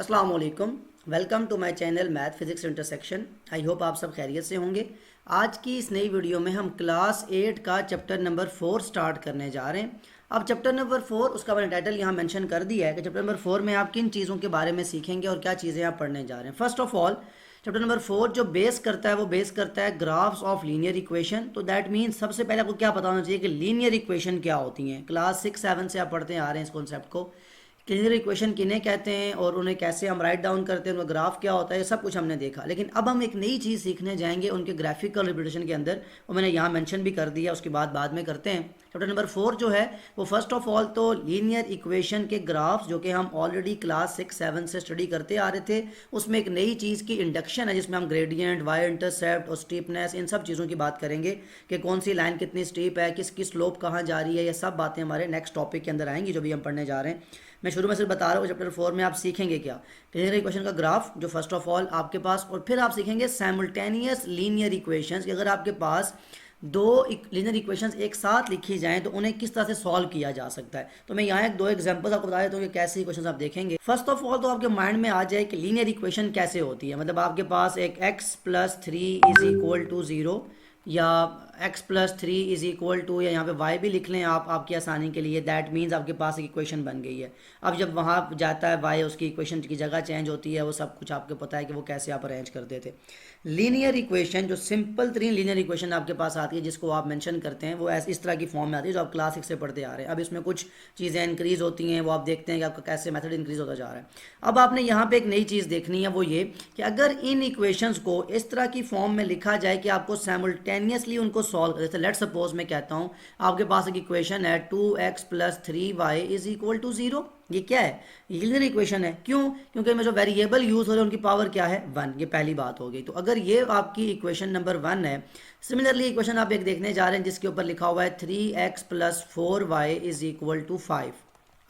अस्सलाम वालेकुम। Welcome to my channel math physics intersection. I hope आप सब खैरियत से होंगे। आज की इस नई वीडियो में हम क्लास 8 का चैप्टर नंबर 4 स्टार्ट करने जा रहे हैं। अब चैप्टर नंबर 4 उसका मैंने टाइटल यहाँ मेंशन कर दिया है कि चैप्टर नंबर 4 में आप किन चीज़ों के बारे में सीखेंगे और क्या चीज़ें आप पढ़ने जा रहे हैं। First of all chapter number 4 जो बेस करता है वो बेस करता है ग्राफ्स ऑफ लीनियर इक्वेशन। तो दैट मीन्स सबसे पहले आपको क्या पता होना चाहिए कि लीनियर इक्वेशन क्या होती हैं। क्लास 6-7 से आप पढ़ते आ रहे हैं इस कॉन्सेप्ट को। लीनियर इक्वेशन किन्हें कहते हैं और उन्हें कैसे हम राइट डाउन करते हैं, उनका ग्राफ क्या होता है, ये सब कुछ हमने देखा। लेकिन अब हम एक नई चीज़ सीखने जाएंगे उनके ग्राफिकल रिप्रेजेंटेशन के अंदर, वो मैंने यहाँ मेंशन भी कर दिया, उसके बाद में करते हैं। चैप्टर नंबर 4 जो है वो फर्स्ट ऑफ ऑल तो लीनियर इक्वेशन के ग्राफ्स जो कि हम ऑलरेडी क्लास 6-7 से स्टडी करते आ रहे थे, उसमें एक नई चीज़ की इंडक्शन है जिसमें हम ग्रेडियंट, वाई इंटरसेप्ट और स्टीपनेस, इन सब चीज़ों की बात करेंगे कि कौन सी लाइन कितनी स्टीप है, किसकी स्लोप कहाँ जा रही है। ये सब बातें हमारे नेक्स्ट टॉपिक के अंदर आएंगी जो भी हम पढ़ने जा रहे हैं। मैं शुरू में सिर्फ बता रहा हूँ चैप्टर 4 में आप सीखेंगे क्या, लीनियर इक्वेशन का ग्राफ जो फर्स्ट ऑफ ऑल आपके पास, और फिर आप सीखेंगे साइमल्टेनियस लीनियर इक्वेशंस कि अगर आपके पास दो लीनियर इक्वेशंस एक साथ लिखी जाएं तो उन्हें किस तरह से सॉल्व किया जा सकता है। तो मैं यहाँ एक दो एग्जांपल्स आपको बता देता हूँ कि कैसे इक्वेशंस आप देखेंगे। फर्स्ट ऑफ ऑल तो आपके माइंड में आ जाए कि लीनियर इक्वेशन कैसे होती है। मतलब आपके पास एक x+3 = 0 या x+3 = या यहाँ पे y भी लिख लें आप आपकी आसानी के लिए। दैट मीन्स आपके पास एक इक्वेशन बन गई है। अब जब वहाँ जाता है y, उसकी इक्वेशन की जगह चेंज होती है, वो सब कुछ आपको पता है कि वो कैसे आप अरेंज करते थे। लीनियर इक्वेशन जो सिंपल 3 लीनियर इक्वेशन आपके पास आती है जिसको आप मेंशन करते हैं, वो इस तरह की फॉर्म में आती है जो आप क्लास 6 से पढ़ते आ रहे हैं। अब इसमें कुछ चीज़ें इंक्रीज़ होती हैं, वो आप देखते हैं कि आपका कैसे मेथड इंक्रीज़ होता जा रहा है। अब आपने यहाँ पे एक नई चीज़ देखनी है, वो ये कि अगर इन इक्वेशंस को इस तरह की फॉर्म में लिखा जाए कि आपको साइमल्टेनियसली उनको सॉल्व कर, जैसे लेट सपोज मैं कहता हूँ आपके पास एक इक्वेशन है 2x+3y = 0। ये क्या है? ये लीनियर इक्वेशन है। क्यों? क्योंकि में जो वेरिएबल यूज हो रहे हैं उनकी पावर क्या है? 1। ये पहली बात हो गई। तो अगर ये आपकी इक्वेशन नंबर 1 है, सिमिलरली इक्वेशन आप एक देखने जा रहे हैं जिसके ऊपर लिखा हुआ है 3x+4y = 5।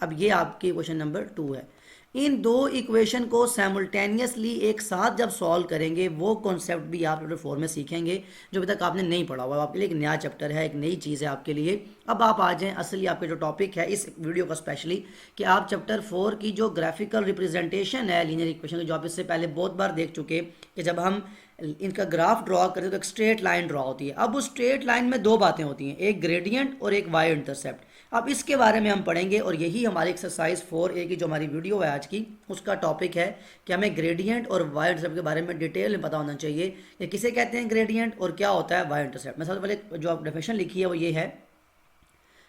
अब ये आपकी इक्वेशन नंबर 2 है। इन दो इक्वेशन को साइमल्टेनियसली एक साथ जब सॉल्व करेंगे, वो कॉन्सेप्ट भी आप चैप्टर 4 में सीखेंगे जो अभी तक आपने नहीं पढ़ा हुआ। आपके लिए एक नया चैप्टर है, एक नई चीज़ है आपके लिए। अब आप आ जाएं असली आपके जो टॉपिक है इस वीडियो का स्पेशली, कि आप चैप्टर 4 की जो ग्राफिकल रिप्रेजेंटेशन है लीनियर इक्वेशन की, जो आप इससे पहले बहुत बार देख चुके कि जब हम इनका ग्राफ ड्रॉ करते हैं तो एक स्ट्रेट लाइन ड्रॉ होती है। अब उस स्ट्रेट लाइन में दो बातें होती हैं, एक ग्रेडियंट और एक वाई इंटरसेप्ट। अब इसके बारे में हम पढ़ेंगे और यही हमारी एक्सरसाइज 4A की जो हमारी वीडियो है आज की, उसका टॉपिक है कि हमें ग्रेडियंट और वाई इंटरसेप्ट के बारे में डिटेल में पता होना चाहिए कि किसे कहते हैं ग्रेडियंट और क्या होता है वाई इंटरसेप्ट। मैं सबसे पहले जो आप डेफिनेशन लिखी है वो ये है,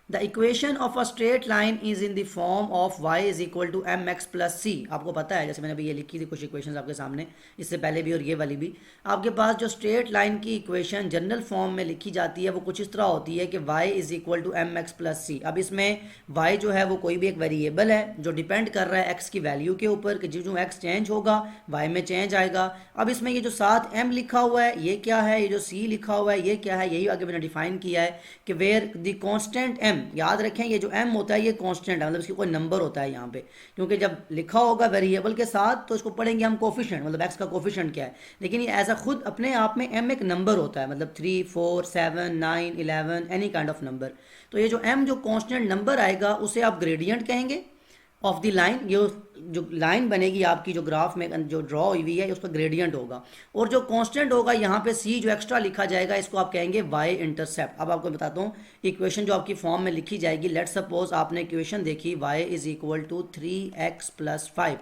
the equation of a straight line is in the form of y = mx+c। आपको पता है, जैसे मैंने अभी ये लिखी थी कुछ इक्वेशंस आपके सामने इससे पहले भी और ये वाली भी। आपके पास जो स्ट्रेट लाइन की इक्वेशन जनरल फॉर्म में लिखी जाती है वो कुछ इस तरह होती है कि y = mx+c। अब इसमें y जो है वो कोई भी एक वेरिएबल है जो डिपेंड कर रहा है x की वैल्यू के ऊपर, कि जो x चेंज होगा y में चेंज आएगा। अब इसमें ये जो साथ m लिखा हुआ है ये क्या है, ये जो c लिखा हुआ है ये क्या है, यही आगे मैंने डिफाइन किया है कि वेयर द कांस्टेंट m, याद रखें ये जो m होता है ये कांस्टेंट है, मतलब इसकी कोई नंबर होता है यहाँ पे, क्योंकि जब लिखा होगा वेरिएबल के साथ तो इसको पढ़ेंगे हम कोफिशिएंट, मतलब x का कोफिशिएंट क्या है। लेकिन ये ऐसा खुद अपने आप में m एक नंबर होता है, मतलब 3, 4, 7, 9, 11 एनी काइंड ऑफ नंबर। तो ये जो m जो कांस्टेंट नंबर आएगा उसे आप ग्रेडियंट कहेंगे ऑफ द लाइन। ये जो लाइन बनेगी आपकी जो ग्राफ में जो ड्रॉ हुई हुई है उसका ग्रेडियंट होगा, और जो कांस्टेंट होगा यहाँ पे c जो एक्स्ट्रा लिखा जाएगा इसको आप कहेंगे y इंटरसेप्ट। अब आपको बताता हूँ इक्वेशन जो आपकी फॉर्म में लिखी जाएगी। लेट सपोज आपने इक्वेशन देखी y = 3x+5।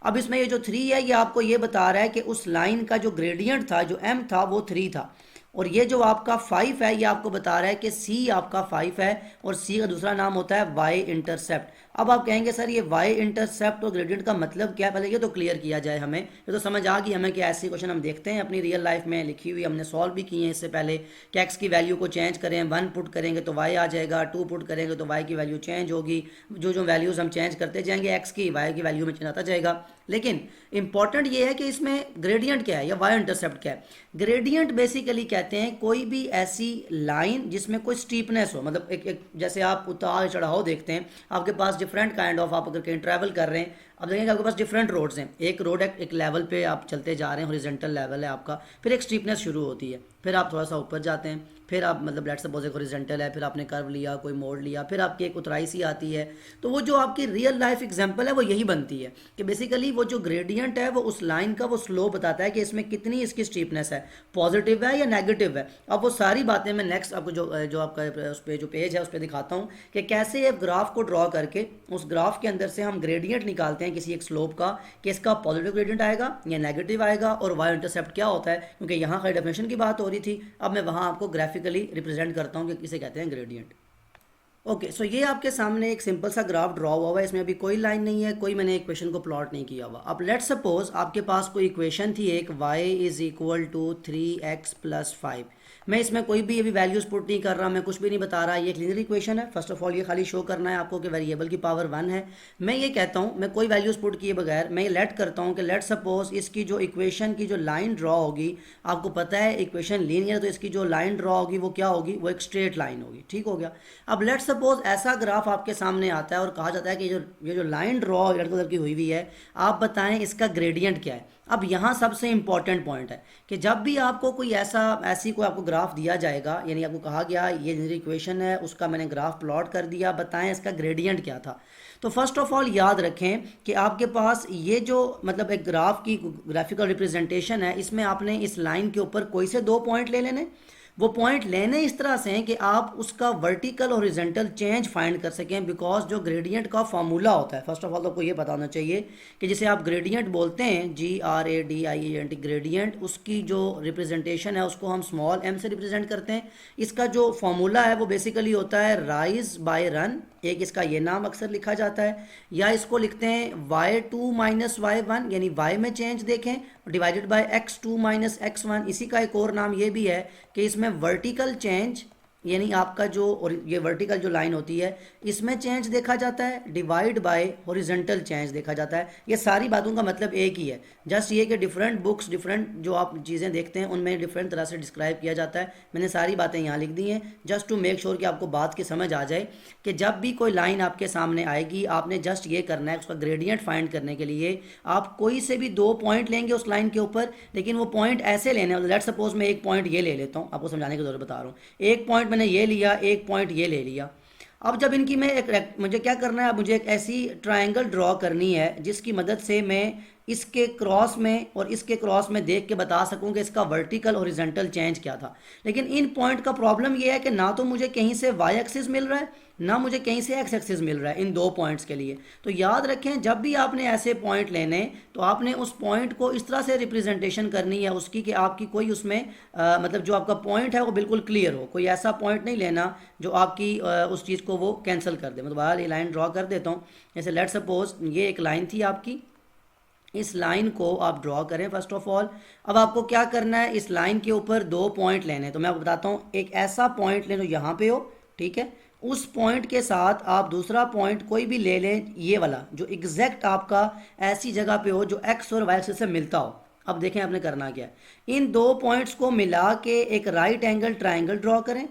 अब इसमें ये जो 3 है ये आपको ये बता रहा है कि उस लाइन का जो ग्रेडियंट था, जो m था, वो 3 था, और ये जो आपका 5 है ये आपको बता रहा है कि c आपका 5 है, और c का दूसरा नाम होता है y इंटरसेप्ट। अब आप कहेंगे सर ये y इंटरसेप्ट और ग्रेडियंट का मतलब क्या है, पहले ये तो क्लियर किया जाए हमें। ये तो समझ आ गई हमें कि ऐसी क्वेश्चन हम देखते हैं अपनी रियल लाइफ में लिखी हुई, हमने सॉल्व भी किए हैं इससे पहले कि x की वैल्यू को चेंज करें, 1 पुट करेंगे तो y आ जाएगा, 2 पुट करेंगे तो y की वैल्यू चेंज होगी। जो जो वैल्यूज़ हम चेंज करते जाएंगे x की, y की वैल्यू में चेंज आता जाएगा। लेकिन इंपॉर्टेंट ये है कि इसमें ग्रेडियंट क्या है या वाई इंटरसेप्ट क्या है। ग्रेडियंट बेसिकली कहते हैं कोई भी ऐसी लाइन जिसमें कोई स्टीपनेस हो, मतलब एक जैसे आप उतार चढ़ाव देखते हैं, आपके पास डिफरेंट काइंड ऑफ, आप अगर कहीं ट्रैवल कर रहे हैं, अब देखेंगे आपके पास डिफरेंट रोड्स हैं। एक रोड है, एक लेवल पे आप चलते जा रहे हैं, हॉरिजॉन्टल लेवल है आपका, फिर एक स्टीपनेस शुरू होती है, फिर आप थोड़ा सा ऊपर जाते हैं, फिर आप मतलब लेट्स सपोज एक हॉरिजॉन्टल है, फिर आपने कर्व लिया, कोई मोड़ लिया, फिर आपकी एक उतराई सी आती है। तो वो जो आपकी रियल लाइफ एग्जांपल है वो यही बनती है कि बेसिकली वो जो ग्रेडियंट है वो उस लाइन का वो स्लोप बताता है कि इसमें कितनी इसकी स्टीपनेस है, पॉजिटिव है या नेगेटिव है। अब वो सारी बातें मैं नेक्स्ट आपको जो आपका उस पर जो पेज है उस पर दिखाता हूँ कि कैसे एक ग्राफ को ड्रॉ करके उस ग्राफ के अंदर से हम ग्रेडियंट निकालते हैं किसी एक स्लोप का कि इसका पॉजिटिव ग्रेडियंट आएगा या नेगेटिव आएगा और वाई इंटरसेप्ट क्या होता है, क्योंकि यहाँ का डेफिनेशन की बात हो रही थी। अब मैं वहाँ आपको ग्राफिकली रिप्रेजेंट करता हूँ कि किसे कहते हैं ग्रेडियंट। ओके सो ये आपके सामने एक सिंपल सा ग्राफ ड्रॉ हुआ है, इसमें अभी कोई लाइन नहीं है, कोई मैंने इक्वेशन को प्लॉट नहीं किया हुआ। अब लेट्स सपोज आपके पास कोई इक्वेशन थी एक y is equal to 3x+5। मैं इसमें कोई भी अभी वैल्यूज पुट नहीं कर रहा, मैं कुछ भी नहीं बता रहा, ये एक लीनियर इक्वेशन है। फर्स्ट ऑफ ऑल ये खाली शो करना है आपको कि वेरिएबल की पावर 1 है। मैं ये कहता हूँ मैं कोई वैल्यूज पुट किए बगैर मैं ये लेट करता हूँ कि लेट सपोज इसकी जो इक्वेशन की जो लाइन ड्रॉ होगी, आपको पता है इक्वेशन लीनियर, तो इसकी जो लाइन ड्रॉ होगी वो क्या होगी, वो एक स्ट्रेट लाइन होगी। ठीक हो गया। अब लेट सपोज ऐसा ग्राफ आपके सामने आता है और कहा जाता है कि ये जो लाइन ड्रॉ रेड कलर की हुई हुई है, आप बताएं इसका ग्रेडियंट क्या है। अब यहाँ सबसे इंपॉर्टेंट पॉइंट है कि जब भी आपको कोई ऐसी कोई आपको ग्राफ दिया जाएगा, यानी आपको कहा गया ये मेरी इक्वेशन है, उसका मैंने ग्राफ प्लॉट कर दिया, बताएं इसका ग्रेडियंट क्या था। तो फर्स्ट ऑफ ऑल याद रखें कि आपके पास ये जो मतलब एक ग्राफ की ग्राफिकल रिप्रेजेंटेशन है, इसमें आपने इस लाइन के ऊपर कोई से 2 पॉइंट ले लेने। वो पॉइंट लेने इस तरह से हैं कि आप उसका वर्टिकल और हॉरिजॉन्टल चेंज फाइंड कर सकें, बिकॉज जो ग्रेडियंट का फॉर्मूला होता है, फर्स्ट ऑफ ऑल तो आपको ये पता होना चाहिए कि जिसे आप ग्रेडियंट बोलते हैं GRADIENT ग्रेडियंट, उसकी जो रिप्रेजेंटेशन है उसको हम स्मॉल m से रिप्रेजेंट करते हैं। इसका जो फॉर्मूला है वो बेसिकली होता है राइज बाय रन, एक इसका ये नाम अक्सर लिखा जाता है, या इसको लिखते हैं y2 माइनस y1, यानी y में चेंज देखें divided by x2 minus x1। इसी का एक और नाम ये भी है कि इसमें वर्टिकल चेंज, यानी आपका जो और ये वर्टिकल जो लाइन होती है इसमें चेंज देखा जाता है डिवाइड बाय हॉरिजॉन्टल चेंज देखा जाता है। ये सारी बातों का मतलब एक ही है, जस्ट ये कि डिफरेंट बुक्स डिफरेंट जो आप चीज़ें देखते हैं उनमें डिफरेंट तरह से डिस्क्राइब किया जाता है। मैंने सारी बातें यहाँ लिख दी हैं जस्ट टू मेक श्योर कि आपको बात की समझ आ जाए कि जब भी कोई लाइन आपके सामने आएगी आपने जस्ट ये करना है, उसका ग्रेडियंट फाइंड करने के लिए आप कोई से भी 2 पॉइंट लेंगे उस लाइन के ऊपर, लेकिन वो पॉइंट ऐसे लेने, लेट सपोज मैं एक पॉइंट ये ले लेता हूँ, आपको समझाने की जरूरत बता रहा हूँ। एक पॉइंट मैंने ये लिया, एक पॉइंट ये ले लिया। अब जब इनकी मैं मुझे क्या करना है, मुझे एक ऐसी ट्रायंगल ड्रॉ करनी है जिसकी मदद से मैं इसके क्रॉस में और इसके क्रॉस में देख के बता सकूं कि इसका वर्टिकल हॉरिजॉन्टल चेंज क्या था। लेकिन इन पॉइंट का प्रॉब्लम ये है कि ना तो मुझे कहीं से वाई एक्सिस मिल रहा है ना मुझे कहीं से एक्स एक्सिस मिल रहा है इन 2 पॉइंट्स के लिए। तो याद रखें जब भी आपने ऐसे पॉइंट लेने तो आपने उस पॉइंट को इस तरह से रिप्रेजेंटेशन करनी है उसकी कि आपकी कोई उसमें मतलब जो आपका पॉइंट है वो बिल्कुल क्लियर हो। कोई ऐसा पॉइंट नहीं लेना जो आपकी उस चीज़ को वो कैंसिल कर दे। मतलब बाहर ये लाइन ड्रॉ कर देता हूँ, जैसे लेट सपोज ये एक लाइन थी आपकी, इस लाइन को आप ड्रॉ करें फर्स्ट ऑफ ऑल। अब आपको क्या करना है, इस लाइन के ऊपर 2 पॉइंट लेने। तो मैं आपको बताता हूँ, एक ऐसा पॉइंट लें जो यहाँ पे हो, ठीक है, उस पॉइंट के साथ आप दूसरा पॉइंट कोई भी ले लें, ये वाला जो एग्जैक्ट आपका ऐसी जगह पे हो जो एक्स और वाई एक्सिस से मिलता हो। अब देखें आपने करना क्या है, इन 2 पॉइंट्स को मिला के एक राइट एंगल ट्राइंगल ड्रॉ करें।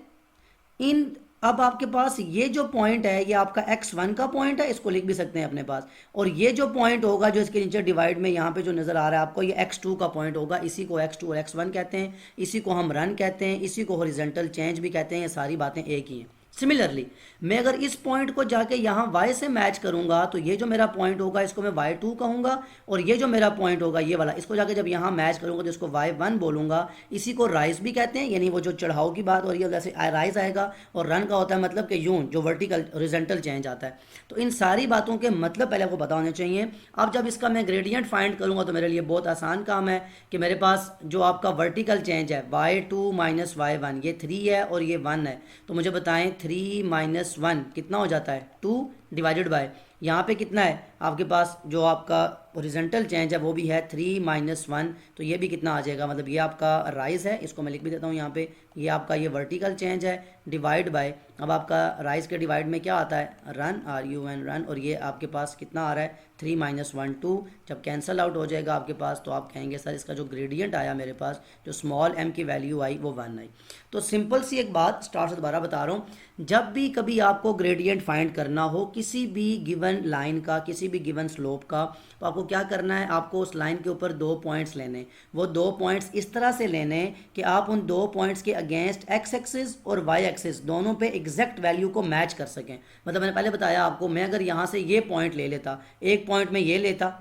इन अब आपके पास ये जो पॉइंट है ये आपका x1 का पॉइंट है, इसको लिख भी सकते हैं अपने पास, और ये जो पॉइंट होगा जो इसके नीचे डिवाइड में यहाँ पे जो नज़र आ रहा है आपको, ये x2 का पॉइंट होगा। इसी को x2 और x1 कहते हैं, इसी को हम रन कहते हैं, इसी को हॉरिजॉन्टल चेंज भी कहते हैं। ये सारी बातें एक ही हैं। सिमिलरली मैं अगर इस पॉइंट को जाके यहाँ y से मैच करूंगा तो ये जो मेरा पॉइंट होगा इसको मैं y2 कहूँगा, और ये जो मेरा पॉइंट होगा ये वाला, इसको जाके जब यहाँ मैच करूंगा तो इसको y1 बोलूँगा। इसी को राइज भी कहते हैं, यानी वो जो चढ़ाव की बात हो रही है जैसे राइज आएगा, और रन का होता है मतलब कि यूं जो वर्टिकल हॉरिजॉन्टल चेंज आता है। तो इन सारी बातों के मतलब पहले आपको पता होने चाहिए। अब जब इसका मैं ग्रेडियंट फाइंड करूँगा तो मेरे लिए बहुत आसान काम है कि मेरे पास जो आपका वर्टिकल चेंज है y2 माइनस y1, ये 3 है और ये 1 है, तो मुझे बताएं 3 माइनस 1 कितना हो जाता है, 2 डिवाइडेड बाय यहाँ पे कितना है आपके पास जो आपका हॉरिजॉन्टल चेंज है वो भी है 3 माइनस 1, तो ये भी कितना आ जाएगा, मतलब ये आपका राइज है, इसको मैं लिख भी देता हूँ यहाँ पे, ये आपका ये वर्टिकल चेंज है डिवाइड बाय, अब आपका राइज के डिवाइड में क्या आता है, रन, RUN रन, और ये आपके पास कितना आ रहा है 3 माइनस 1 2। जब कैंसिल आउट हो जाएगा आपके पास तो आप कहेंगे सर इसका जो ग्रेडियंट आया मेरे पास, जो स्मॉल m की वैल्यू आई वो 1 आई। तो सिंपल सी एक बात स्टार्ट से दोबारा बता रहा हूँ, जब भी कभी आपको ग्रेडियंट फाइंड करना हो किसी भी गिवन गिवन लाइन का, किसी भी गिवन स्लोप का, तो आपको क्या करना है, आपको उस लाइन के ऊपर 2 पॉइंट्स लेने। वो 2 पॉइंट्स इस तरह से लेने कि आप उन 2 पॉइंट्स के अगेंस्ट एक्स एक्सिस और वाई एक्सिस दोनों पे एग्जैक्ट वैल्यू को मैच कर सकें। मतलब मैंने पहले बताया आपको, मैं अगर यहाँ से ये पॉइंट ले लेता, एक पॉइंट में ये लेता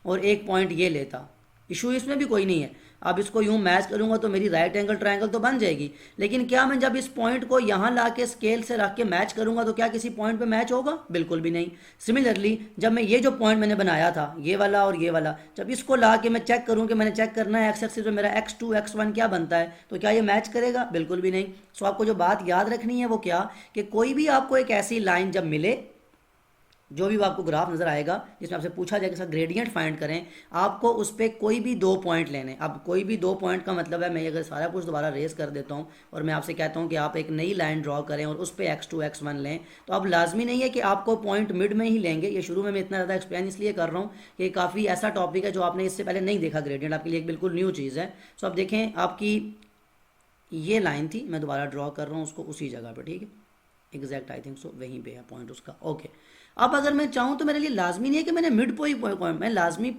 और एक पॉइंट ये लेता, इशू इसमें भी कोई नहीं है। अब इसको यूं मैच करूंगा तो मेरी राइट एंगल ट्रायंगल तो बन जाएगी। लेकिन क्या मैं जब इस पॉइंट को यहाँ ला के स्केल से रख के मैच करूंगा तो क्या किसी पॉइंट पे मैच होगा? बिल्कुल भी नहीं। सिमिलरली जब मैं ये जो पॉइंट मैंने बनाया था, ये वाला और ये वाला, जब इसको ला के मैं चेक करूँ कि मैंने चेक करना है एक्स एक्सिस में मेरा x2 x1 क्या बनता है, तो क्या ये मैच करेगा? बिल्कुल भी नहीं। सो आपको जो बात याद रखनी है वो क्या, कि कोई भी आपको एक ऐसी लाइन जब मिले, जो भी आपको ग्राफ नजर आएगा जिसमें आपसे पूछा जाएगा सर ग्रेडियंट फाइंड करें, आपको उस पर कोई भी 2 पॉइंट लेने। अब कोई भी 2 पॉइंट का मतलब है, मैं अगर सारा कुछ दोबारा रेस कर देता हूँ और मैं आपसे कहता हूँ कि आप एक नई लाइन ड्रॉ करें और उस पर x2 x1 लें, तो अब लाजमी नहीं है कि आपको पॉइंट मिड में ही लेंगे। ये शुरू में मैं इतना ज़्यादा एक्सप्लेन इसलिए कर रहा हूँ कि ये काफ़ी ऐसा टॉपिक है जो आपने इससे पहले नहीं देखा, ग्रेडियंट आपके लिए एक बिल्कुल न्यू चीज़ है। सो अब देखें, आपकी ये लाइन थी, मैं दोबारा ड्रॉ कर रहा हूँ उसको उसी जगह पर, ठीक है, एग्जैक्ट आई थिंक सो वहीं पे है पॉइंट उसका, ओके। अब अगर मैं चाहूँ तो मेरे लिए लाजमी नहीं है कि मैंने मिड पॉइंट,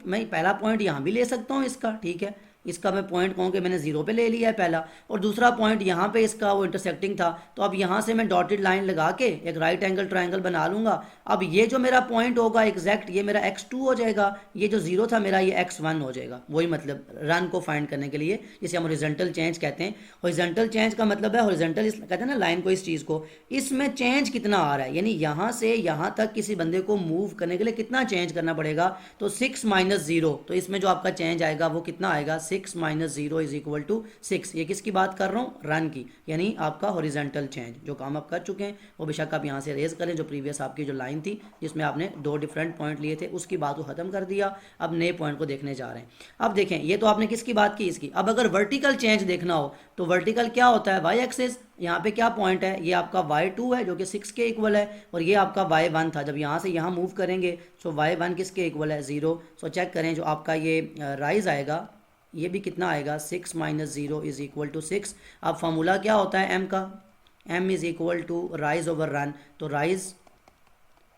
मैं पहला पॉइंट यहाँ भी ले सकता हूँ इसका, ठीक है, इसका मैं पॉइंट कहूँ कि मैंने 0 पे ले लिया है पहला, और दूसरा पॉइंट यहाँ पे इसका वो इंटरसेक्टिंग था, तो अब यहाँ से मैं डॉटेड लाइन लगा के एक राइट एंगल ट्रायंगल बना लूँगा। अब ये जो मेरा पॉइंट होगा एग्जैक्ट, ये मेरा x2 हो जाएगा, ये जो 0 था मेरा ये x1 हो जाएगा। वही मतलब रन को फाइंड करने के लिए, जिसे हम हॉरिजॉन्टल चेंज कहते हैं। हॉरिजॉन्टल चेंज का मतलब है, हॉरिजॉन्टल कहते हैं ना लाइन को, इस चीज़ को, इसमें चेंज कितना आ रहा है, यानी यहाँ से यहाँ तक किसी बंदे को मूव करने के लिए कितना चेंज करना पड़ेगा। तो 6 - 0, तो इसमें जो आपका चेंज आएगा वो कितना आएगा, 6 - 0 = 6। ये किसकी बात कर रहा हूँ? रन की, यानी आपका हॉरिजॉन्टल चेंज। जो काम आप कर चुके हैं वो बेशक आप यहाँ से रेज करें, जो प्रीवियस आपकी जो लाइन थी जिसमें आपने 2 डिफरेंट पॉइंट लिए थे उसकी बात को खत्म कर दिया। अब नए पॉइंट को देखने जा रहे हैं। अब देखें, ये तो आपने किसकी बात की, इसकी। अब अगर वर्टिकल चेंज देखना हो तो वर्टिकल क्या होता है, वाई एक्सिस। यहाँ पे क्या पॉइंट है, ये आपका y2 है जो कि 6 के इक्वल है, और ये आपका y1 था। जब यहाँ से यहाँ मूव करेंगे सो y1 किसके इक्वल है, 0। सो चेक करें, जो आपका ये राइज आएगा ये भी कितना आएगा, 6 - 0 = 6। अब फार्मूला क्या होता है m का, m = राइज ओवर रन। तो rise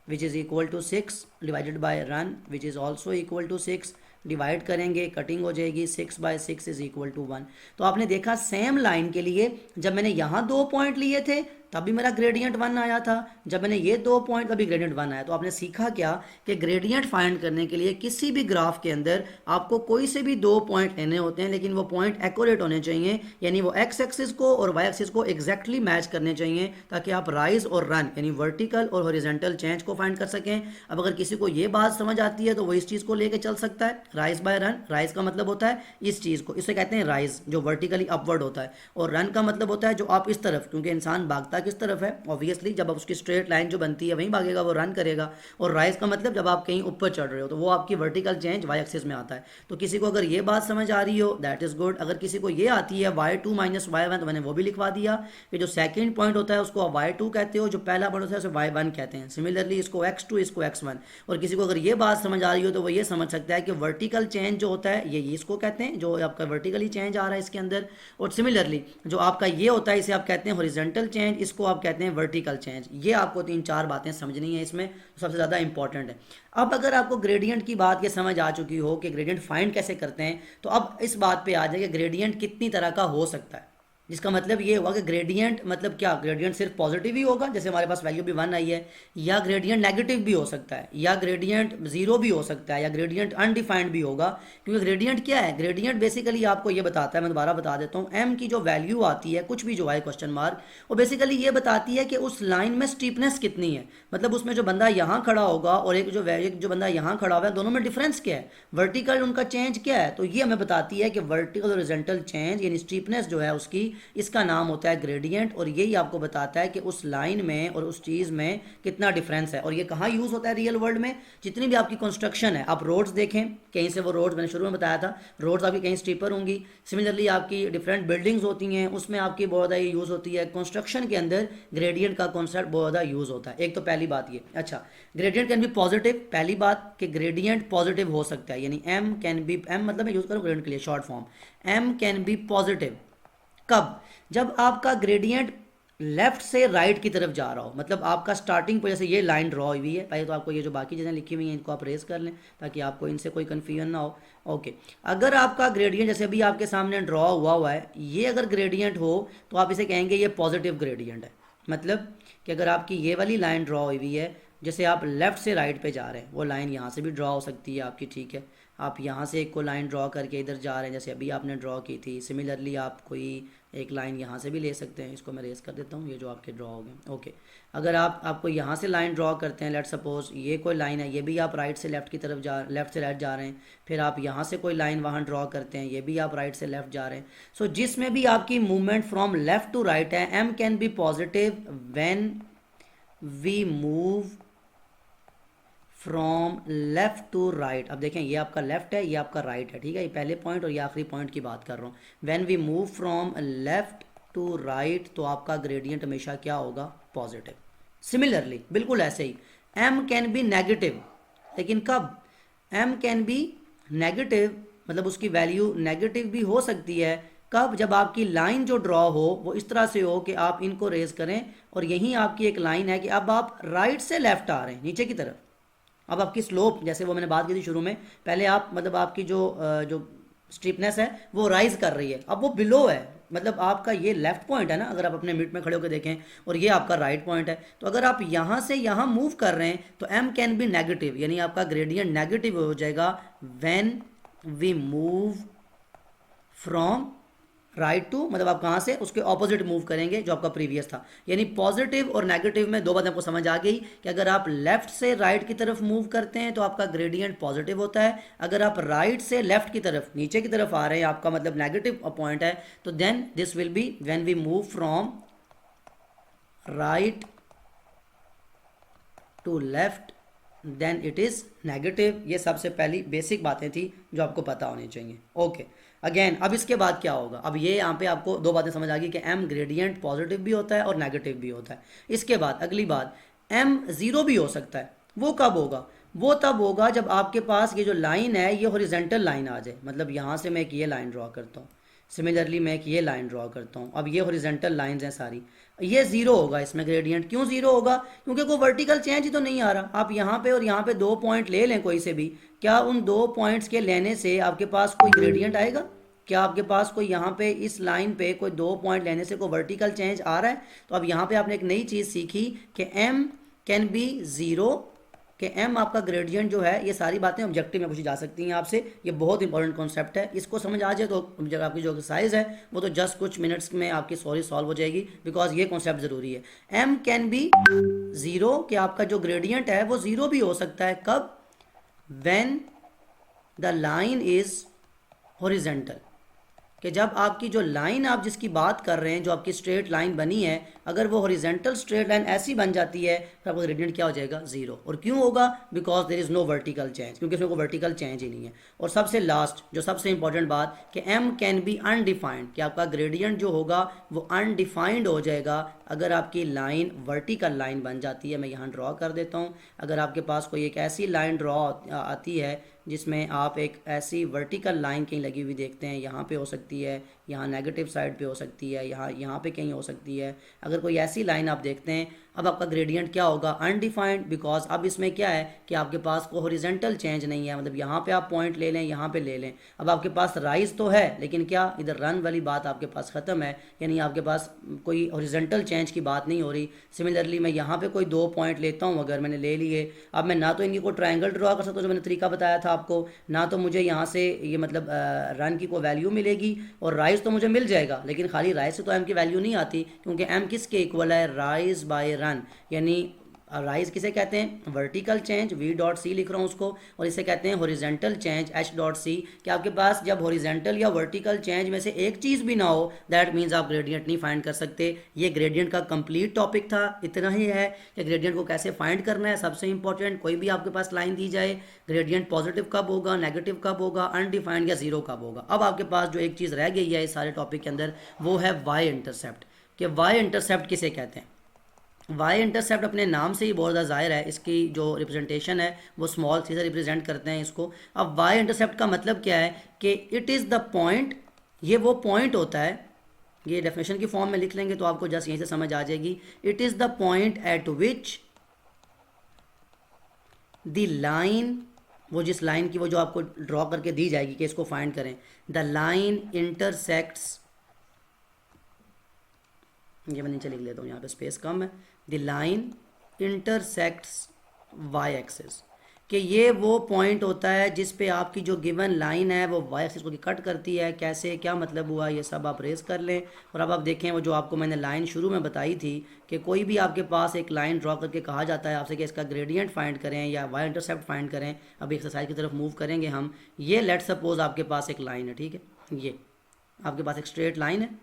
which is equal to 6 divided by run which is also equal to 6, divide करेंगे कटिंग हो जाएगी, 6/6 = 1। तो आपने देखा सेम लाइन के लिए जब मैंने यहाँ 2 पॉइंट लिए थे तभी मेरा ग्रेडियंट 1 आया था, जब मैंने ये 2 पॉइंट तभी ग्रेडियंट 1 आया। तो आपने सीखा क्या कि ग्रेडियंट फाइंड करने के लिए किसी भी ग्राफ के अंदर आपको कोई से भी 2 पॉइंट लेने होते हैं, लेकिन वो पॉइंट एक्यूरेट होने चाहिए, यानी वो एक्स एक्सिस को और वाई एक्सिस को एग्जैक्टली मैच करने चाहिए, ताकि आप राइज और रन यानी वर्टिकल और हॉरिजॉन्टल चेंज को फाइंड कर सकें। अब अगर किसी को ये बात समझ आती है तो वो इस चीज़ को लेके चल सकता है, राइज बाय रन। राइज का मतलब होता है इस चीज़ को, इसे कहते हैं राइज, जो वर्टिकली अपवर्ड होता है, और रन का मतलब होता है जो आप इस तरफ, क्योंकि इंसान भागता किस तरफ है, ऑब्वियसली जब आप उसकी स्ट्रेट लाइन जो बनती है वहीं भागेगा, वो रन करेगा। और राइज का मतलब जब आप कहीं ऊपर चढ़ रहे हो, तो वो आपकी वर्टिकल चेंज वाई एक्सिस में आता है। तो किसी को अगर ये बात समझ आ रही हो दैट इज गुड। अगर किसी को ये आती है y2 - y1, तो मैंने वो भी लिखवा दिया कि जो सेकंड पॉइंट होता है उसको आप y2 कहते हो, जो पहला पॉइंट होता है उसे y1 कहते हैं। सिमिलरली इसको x2, इसको x1। और किसी को अगर ये बात समझ आ रही हो तो वो ये समझ सकता है कि वर्टिकल चेंज जो होता है ये इसको कहते हैं, जो आपका वर्टिकली चेंज आ रहा है इसके अंदर। और सिमिलरली जो आपका ये होता है इसे आप कहते हैं हॉरिजॉन्टल चेंज, इसको आप कहते हैं वर्टिकल चेंज। ये आपको 3-4 बातें समझनी है इसमें, सबसे ज़्यादा इंपॉर्टेंट है। अब अगर आपको ग्रेडियंट की बात ये समझ आ चुकी हो कि ग्रेडियंट फाइंड कैसे करते हैं, तो अब इस बात पे आ जाए कि ग्रेडियंट कितनी तरह का हो सकता है। जिसका मतलब ये हुआ कि ग्रेडियंट मतलब क्या, ग्रेडियंट सिर्फ पॉजिटिव ही होगा, जैसे हमारे पास वैल्यू भी 1 आई है, या ग्रेडियंट नेगेटिव भी हो सकता है, या ग्रेडियंट 0 भी हो सकता है, या ग्रेडियंट अनडिफाइंड भी होगा। क्योंकि ग्रेडियंट क्या है, ग्रेडियंट बेसिकली आपको ये बताता है, मैं दोबारा बता देता हूँ, m की जो वैल्यू आती है कुछ भी जो है क्वेश्चन मार्क, वो बेसिकली ये बताती है कि उस लाइन में स्टीपनेस कितनी है। मतलब उसमें जो बंदा यहाँ खड़ा होगा और एक जो बंदा यहाँ खड़ा हुआ है, दोनों में डिफरेंस क्या है, वर्टिकल उनका चेंज क्या है। तो ये हमें बताती है कि वर्टिकल हॉरिजॉन्टल चेंज यानी स्टीपनेस जो है उसकी, इसका नाम होता है ग्रेडियंट। और यही आपको बताता है कि उस लाइन में और उस चीज़ में कितना डिफरेंस है। और ये कहाँ यूज़ होता है रियल वर्ल्ड में, जितनी भी आपकी कंस्ट्रक्शन है, आप रोड्स देखें, कहीं से वो रोड्स मैंने शुरू में बताया था, रोड्स आपकी कहीं स्टीपर होंगी। सिमिलरली आपकी डिफरेंट बिल्डिंग्स होती हैं, उसमें आपकी बहुत ज़्यादा यूज़ होती है। कंस्ट्रक्शन के अंदर ग्रेडियंट का कॉन्सेप्ट बहुत ज़्यादा यूज़ होता है। एक तो पहली बात ये, अच्छा ग्रेडियंट कैन बी पॉजिटिव, पहली बात कि ग्रेडियंट पॉजिटिव हो सकता है, यानी m कैन बी, m मतलब मैं यूज़ करूँ ग्रेडियंट के लिए short form, m can be positive. कब, जब आपका ग्रेडियंट लेफ्ट से राइट की तरफ जा रहा हो, मतलब आपका स्टार्टिंग पर जैसे ये लाइन ड्रॉ हुई है, पहले तो आपको ये जो बाकी चीज़ें लिखी हुई हैं इनको आप रेज कर लें ताकि आपको इनसे कोई कन्फ्यूजन ना हो। ओके, अगर आपका ग्रेडियंट जैसे अभी आपके सामने ड्रॉ हुआ हुआ है, ये अगर ग्रेडियंट हो तो आप इसे कहेंगे ये पॉजिटिव ग्रेडियंट है। मतलब कि अगर आपकी ये वाली लाइन ड्रॉ हुई है, जैसे आप लेफ़्ट से राइट पे जा रहे हैं, वो लाइन यहाँ से भी ड्रॉ हो सकती है आपकी, ठीक है। आप यहाँ से एक को लाइन ड्रॉ करके इधर जा रहे हैं जैसे अभी आपने ड्रॉ की थी, सिमिलरली आप कोई एक लाइन यहाँ से भी ले सकते हैं। इसको मैं रेस कर देता हूँ, ये जो आपके ड्रॉ हो गए। ओके, अगर आपको यहाँ से लाइन ड्रॉ करते हैं, लेट सपोज ये कोई लाइन है, ये भी आप राइट से लेफ़्ट की तरफ लेफ़्ट से राइट जा रहे हैं, फिर आप यहाँ से कोई लाइन वहाँ ड्रॉ करते हैं, ये भी आप राइट से लेफ़्ट जा रहे हैं। सो जिसमें भी आपकी movement from left to right है, m can be positive when we move from left to right. अब देखें, ये आपका लेफ्ट है, ये आपका राइट है, ठीक है। ये पहले पॉइंट और ये आखिरी पॉइंट की बात कर रहा हूँ। When we move from left to right, तो आपका ग्रेडियंट हमेशा क्या होगा? पॉजिटिव। सिमिलरली बिल्कुल ऐसे ही एम कैन बी नेगेटिव, लेकिन कब? एम कैन बी नेगेटिव, मतलब उसकी वैल्यू नेगेटिव भी हो सकती है। कब? जब आपकी लाइन जो ड्रॉ हो वो इस तरह से हो कि आप इनको रेज करें और यहीं आपकी एक लाइन है कि अब आप राइट से लेफ्ट आ रहे हैं नीचे की तरफ। अब आपकी स्लोप, जैसे वो मैंने बात की थी शुरू में, पहले आप मतलब आपकी जो स्टीपनेस है वो राइज कर रही है, अब वो बिलो है। मतलब आपका ये लेफ्ट पॉइंट है ना, अगर आप अपने मिनट में खड़े होकर देखें, और ये आपका राइट पॉइंट है। तो अगर आप यहाँ से यहाँ मूव कर रहे हैं तो एम कैन बी नेगेटिव, यानी आपका ग्रेडियंट नेगेटिव हो जाएगा when we move from right to, मतलब आप कहाँ से उसके ऑपोजिट मूव करेंगे जो आपका प्रीवियस था। यानी पॉजिटिव और नेगेटिव में दो बातें आपको समझ आ गई कि अगर आप लेफ्ट से राइट की तरफ मूव करते हैं तो आपका ग्रेडियंट पॉजिटिव होता है, अगर आप राइट से लेफ्ट की तरफ नीचे की तरफ आ रहे हैं, आपका मतलब नेगेटिव पॉइंट है, तो then this will be when we move from right to left, then it is negative. ये सबसे पहली बेसिक बातें थी जो आपको पता होनी चाहिए। ओके, अगेन अब इसके बाद क्या होगा? अब ये यहाँ पे आपको दो बातें समझ आ गई कि एम ग्रेडियंट पॉजिटिव भी होता है और नेगेटिव भी होता है। इसके बाद अगली बात, एम ज़ीरो भी हो सकता है। वो कब होगा? वो तब होगा जब आपके पास ये जो लाइन है ये हॉरिजॉन्टल लाइन आ जाए। मतलब यहाँ से मैं एक ये लाइन ड्रॉ करता हूँ, सिमिलरली मैं एक ये लाइन ड्रॉ करता हूँ, अब ये हॉरिजॉन्टल लाइंस हैं सारी, ये ज़ीरो होगा इसमें ग्रेडियंट। क्यों ज़ीरो होगा? क्योंकि कोई वर्टिकल चेंज ही तो नहीं आ रहा। आप यहाँ पे और यहाँ पे दो पॉइंट ले लें कोई से भी, क्या उन दो पॉइंट्स के लेने से आपके पास कोई ग्रेडियंट आएगा? क्या आपके पास कोई यहाँ पे इस लाइन पे कोई दो पॉइंट लेने से कोई वर्टिकल चेंज आ रहा है? तो अब यहाँ पे आपने एक नई चीज़ सीखी कि एम कैन बी ज़ीरो, कि एम आपका ग्रेडियंट जो है, ये सारी बातें ऑब्जेक्टिव में पूछी जा सकती हैं आपसे। ये बहुत इंपॉर्टेंट कॉन्सेप्ट है, इसको समझ आ जाए तो जब आपकी जो एक्सरसाइज है वो तो जस्ट कुछ मिनट्स में आपकी सॉल्व हो जाएगी, बिकॉज ये कॉन्सेप्ट ज़रूरी है। एम कैन बी ज़ीरो, कि आपका जो ग्रेडियंट है वो ज़ीरो भी हो सकता है। कब? When the line is horizontal, कि जब आपकी जो लाइन आप जिसकी बात कर रहे हैं, जो आपकी स्ट्रेट लाइन बनी है, अगर वो हॉरिजॉन्टल स्ट्रेट लाइन ऐसी बन जाती है तो आपका ग्रेडियंट क्या हो जाएगा? ज़ीरो। और क्यों होगा? Because there is no vertical change, क्योंकि इसमें कोई वर्टिकल चेंज ही नहीं है। और सबसे लास्ट जो सबसे इंपॉर्टेंट बात कि एम कैन बी अनडिफाइंड, कि आपका ग्रेडियंट जो होगा वो अनडिफाइंड हो जाएगा अगर आपकी लाइन वर्टिकल लाइन बन जाती है। मैं यहाँ ड्रॉ कर देता हूँ। अगर आपके पास कोई एक ऐसी लाइन ड्रॉ आती है जिसमें आप एक ऐसी वर्टिकल लाइन कहीं लगी हुई देखते हैं, यहाँ पे हो सकती है, यहाँ नेगेटिव साइड पे हो सकती है, यहाँ पे कहीं हो सकती है, अगर कोई ऐसी लाइन आप देखते हैं, अब आपका ग्रेडियंट क्या होगा? अनडिफाइंड। बिकॉज अब इसमें क्या है कि आपके पास कोई हॉरिजॉन्टल चेंज नहीं है। मतलब यहाँ पे आप पॉइंट ले लें, यहाँ पे ले लें, अब आपके पास राइज तो है, लेकिन क्या इधर रन वाली बात आपके पास ख़त्म है, यानी आपके पास कोई हॉरिजॉन्टल चेंज की बात नहीं हो रही। सिमिलरली मैं यहाँ पे कोई दो पॉइंट लेता हूँ, अगर मैंने ले लिए, अब मैं ना तो इनकी कोई ट्रायंगल ड्रॉ कर सकता हूँ जो मैंने तरीका बताया था आपको, ना तो मुझे यहाँ से ये मतलब रन की कोई वैल्यू मिलेगी, और राइज तो मुझे मिल जाएगा, लेकिन खाली राइज से तो एम की वैल्यू नहीं आती, क्योंकि एम किसके इक्वल है? Rise by run. यानी राइज किसे कहते हैं? Vertical change, v dot c लिख रहा हूँ उसको, और इसे कहते हैं horizontal change, h dot c. कि आपके पास जब हॉरिजॉन्टल या वर्टिकल चेंज में से एक चीज़ भी ना हो, दैट मीन्स आप ग्रेडियंट नहीं फाइंड कर सकते। ये ग्रेडियंट का कंप्लीट टॉपिक था, इतना ही है कि ग्रेडियंट को कैसे फाइंड करना है। सबसे इंपॉर्टेंट, कोई भी आपके पास लाइन दी जाए, ग्रेडियंट पॉजिटिव कब होगा, नेगेटिव कब होगा, अनडिफाइंड या जीरो कब होगा। अब आपके पास जो एक चीज़ रह गई है इस सारे टॉपिक के अंदर, वो है वाई इंटरसेप्ट। कि वाई इंटरसेप्ट किसे कहते हैं? वाई इंटरसेप्ट अपने नाम से ही बहुत ज़्यादा ज़ाहिर है, इसकी जो रिप्रेजेंटेशन है वो स्मॉल सी से रिप्रेजेंट करते हैं इसको। अब वाई इंटरसेप्ट का मतलब क्या है कि इट इज़ द पॉइंट, ये वो पॉइंट होता है ये डेफिनेशन की फॉर्म में लिख लेंगे तो आपको जस्ट यहीं से समझ आ जाएगी। It is the point eight which the line, वो जिस लाइन की वो जो आपको ड्रॉ करके दी जाएगी कि इसको फाइंड करें, द लाइन इंटरसेक्ट्स, ये मैं नीचे लिख लेता हूँ, यहाँ पे स्पेस कम है, the line intersects y axis, कि ये वो पॉइंट होता है जिस पे आपकी जो गिवन लाइन है वो वाई एक्सिस को कट करती है। कैसे, क्या मतलब हुआ, ये सब आप रेज कर लें। और अब आप देखें वो जो आपको मैंने लाइन शुरू में बताई थी कि कोई भी आपके पास एक लाइन ड्रॉ करके कहा जाता है आपसे कि इसका ग्रेडियंट फाइंड करें या वाई इंटरसेप्ट फाइंड करें। अब एक्सरसाइज की तरफ मूव करेंगे हम। ये लेट सपोज आपके पास एक लाइन है, ठीक है, ये आपके पास एक स्ट्रेट लाइन है।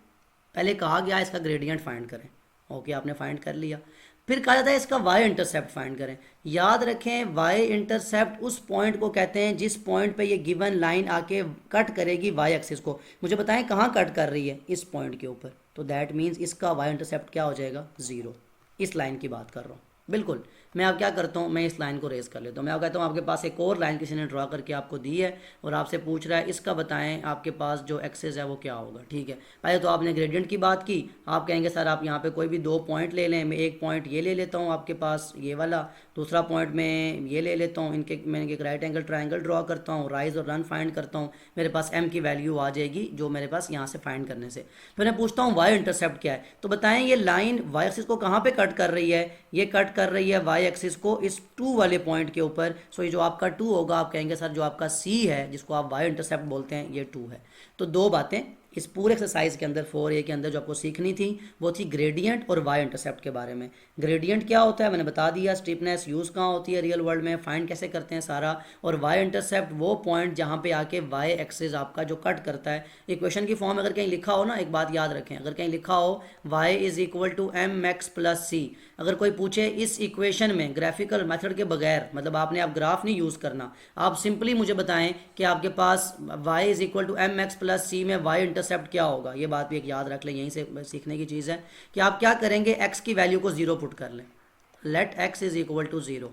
पहले कहा गया इसका ग्रेडियंट फाइंड करें, ओके, आपने फाइंड कर लिया। फिर कहा जाता है इसका वाई इंटरसेप्ट फाइंड करें। याद रखें वाई इंटरसेप्ट उस पॉइंट को कहते हैं जिस पॉइंट पे ये गिवन लाइन आके कट करेगी वाई एक्सिस को। मुझे बताएं कहाँ कट कर रही है, इस पॉइंट के ऊपर, तो दैट मीन्स इसका वाई इंटरसेप्ट क्या हो जाएगा, 0। इस लाइन की बात कर रहा हूँ, बिल्कुल। मैं अब क्या करता हूँ, मैं इस लाइन को रेज कर लेता हूँ। मैं अब कहता हूँ आपके पास एक और लाइन किसी ने ड्रॉ करके आपको दी है और आपसे पूछ रहा है इसका बताएं आपके पास जो एक्सेस है वो क्या होगा, ठीक है। पहले तो आपने ग्रेडियंट की बात की, आप कहेंगे सर आप यहाँ पे कोई भी 2 पॉइंट ले लें, मैं एक पॉइंट ये ले लेता हूँ आपके पास ये वाला, दूसरा पॉइंट मैं ये ले लेता हूँ, इनके मैं एक राइट एंगल ट्राइंगल ड्रॉ करता हूँ, राइज और रन फाइंड करता हूँ, मेरे पास m की वैल्यू आ जाएगी जो मेरे पास यहाँ से फाइंड करने से। फिर मैं पूछता हूँ वाई इंटरसेप्ट क्या है, तो बताएं ये लाइन वाई एक्सिस को कहाँ पे कट कर रही है, ये कट कर रही है वाई एक्सिस को इस 2 वाले पॉइंट के ऊपर। सो ये जो आपका 2 होगा, आप कहेंगे सर जो आपका C है जिसको आप वाई इंटरसेप्ट बोलते हैं ये 2 है। तो 2 बातें इस पूरे एक्सरसाइज के अंदर 4A के अंदर जो आपको सीखनी थी वो थी ग्रेडियंट और वाई इंटरसेप्ट के बारे में। ग्रेडियंट क्या होता है मैंने बता दिया, स्टीपनेस यूज़ कहाँ होती है रियल वर्ल्ड में, फाइंड कैसे करते हैं सारा। और वाई इंटरसेप्ट वो पॉइंट जहाँ पे आके वाई एक्सिस आपका जो कट करता है। इक्वेशन की फॉर्म अगर कहीं लिखा हो ना, एक बात याद रखें, अगर कहीं लिखा हो y is equal to mx plus c, अगर कोई पूछे इस इक्वेशन में ग्राफिकल मेथड के बगैर, मतलब आपने आप ग्राफ नहीं यूज़ करना, आप सिंपली मुझे बताएं कि आपके पास y is equal to mx plus c में वाई इंटरसेप्ट क्या होगा। ये बात भी एक याद रख लें, यहीं से सीखने की चीज़ है कि आप क्या करेंगे, x की वैल्यू को 0 पुट कर लें, let x is equal to 0।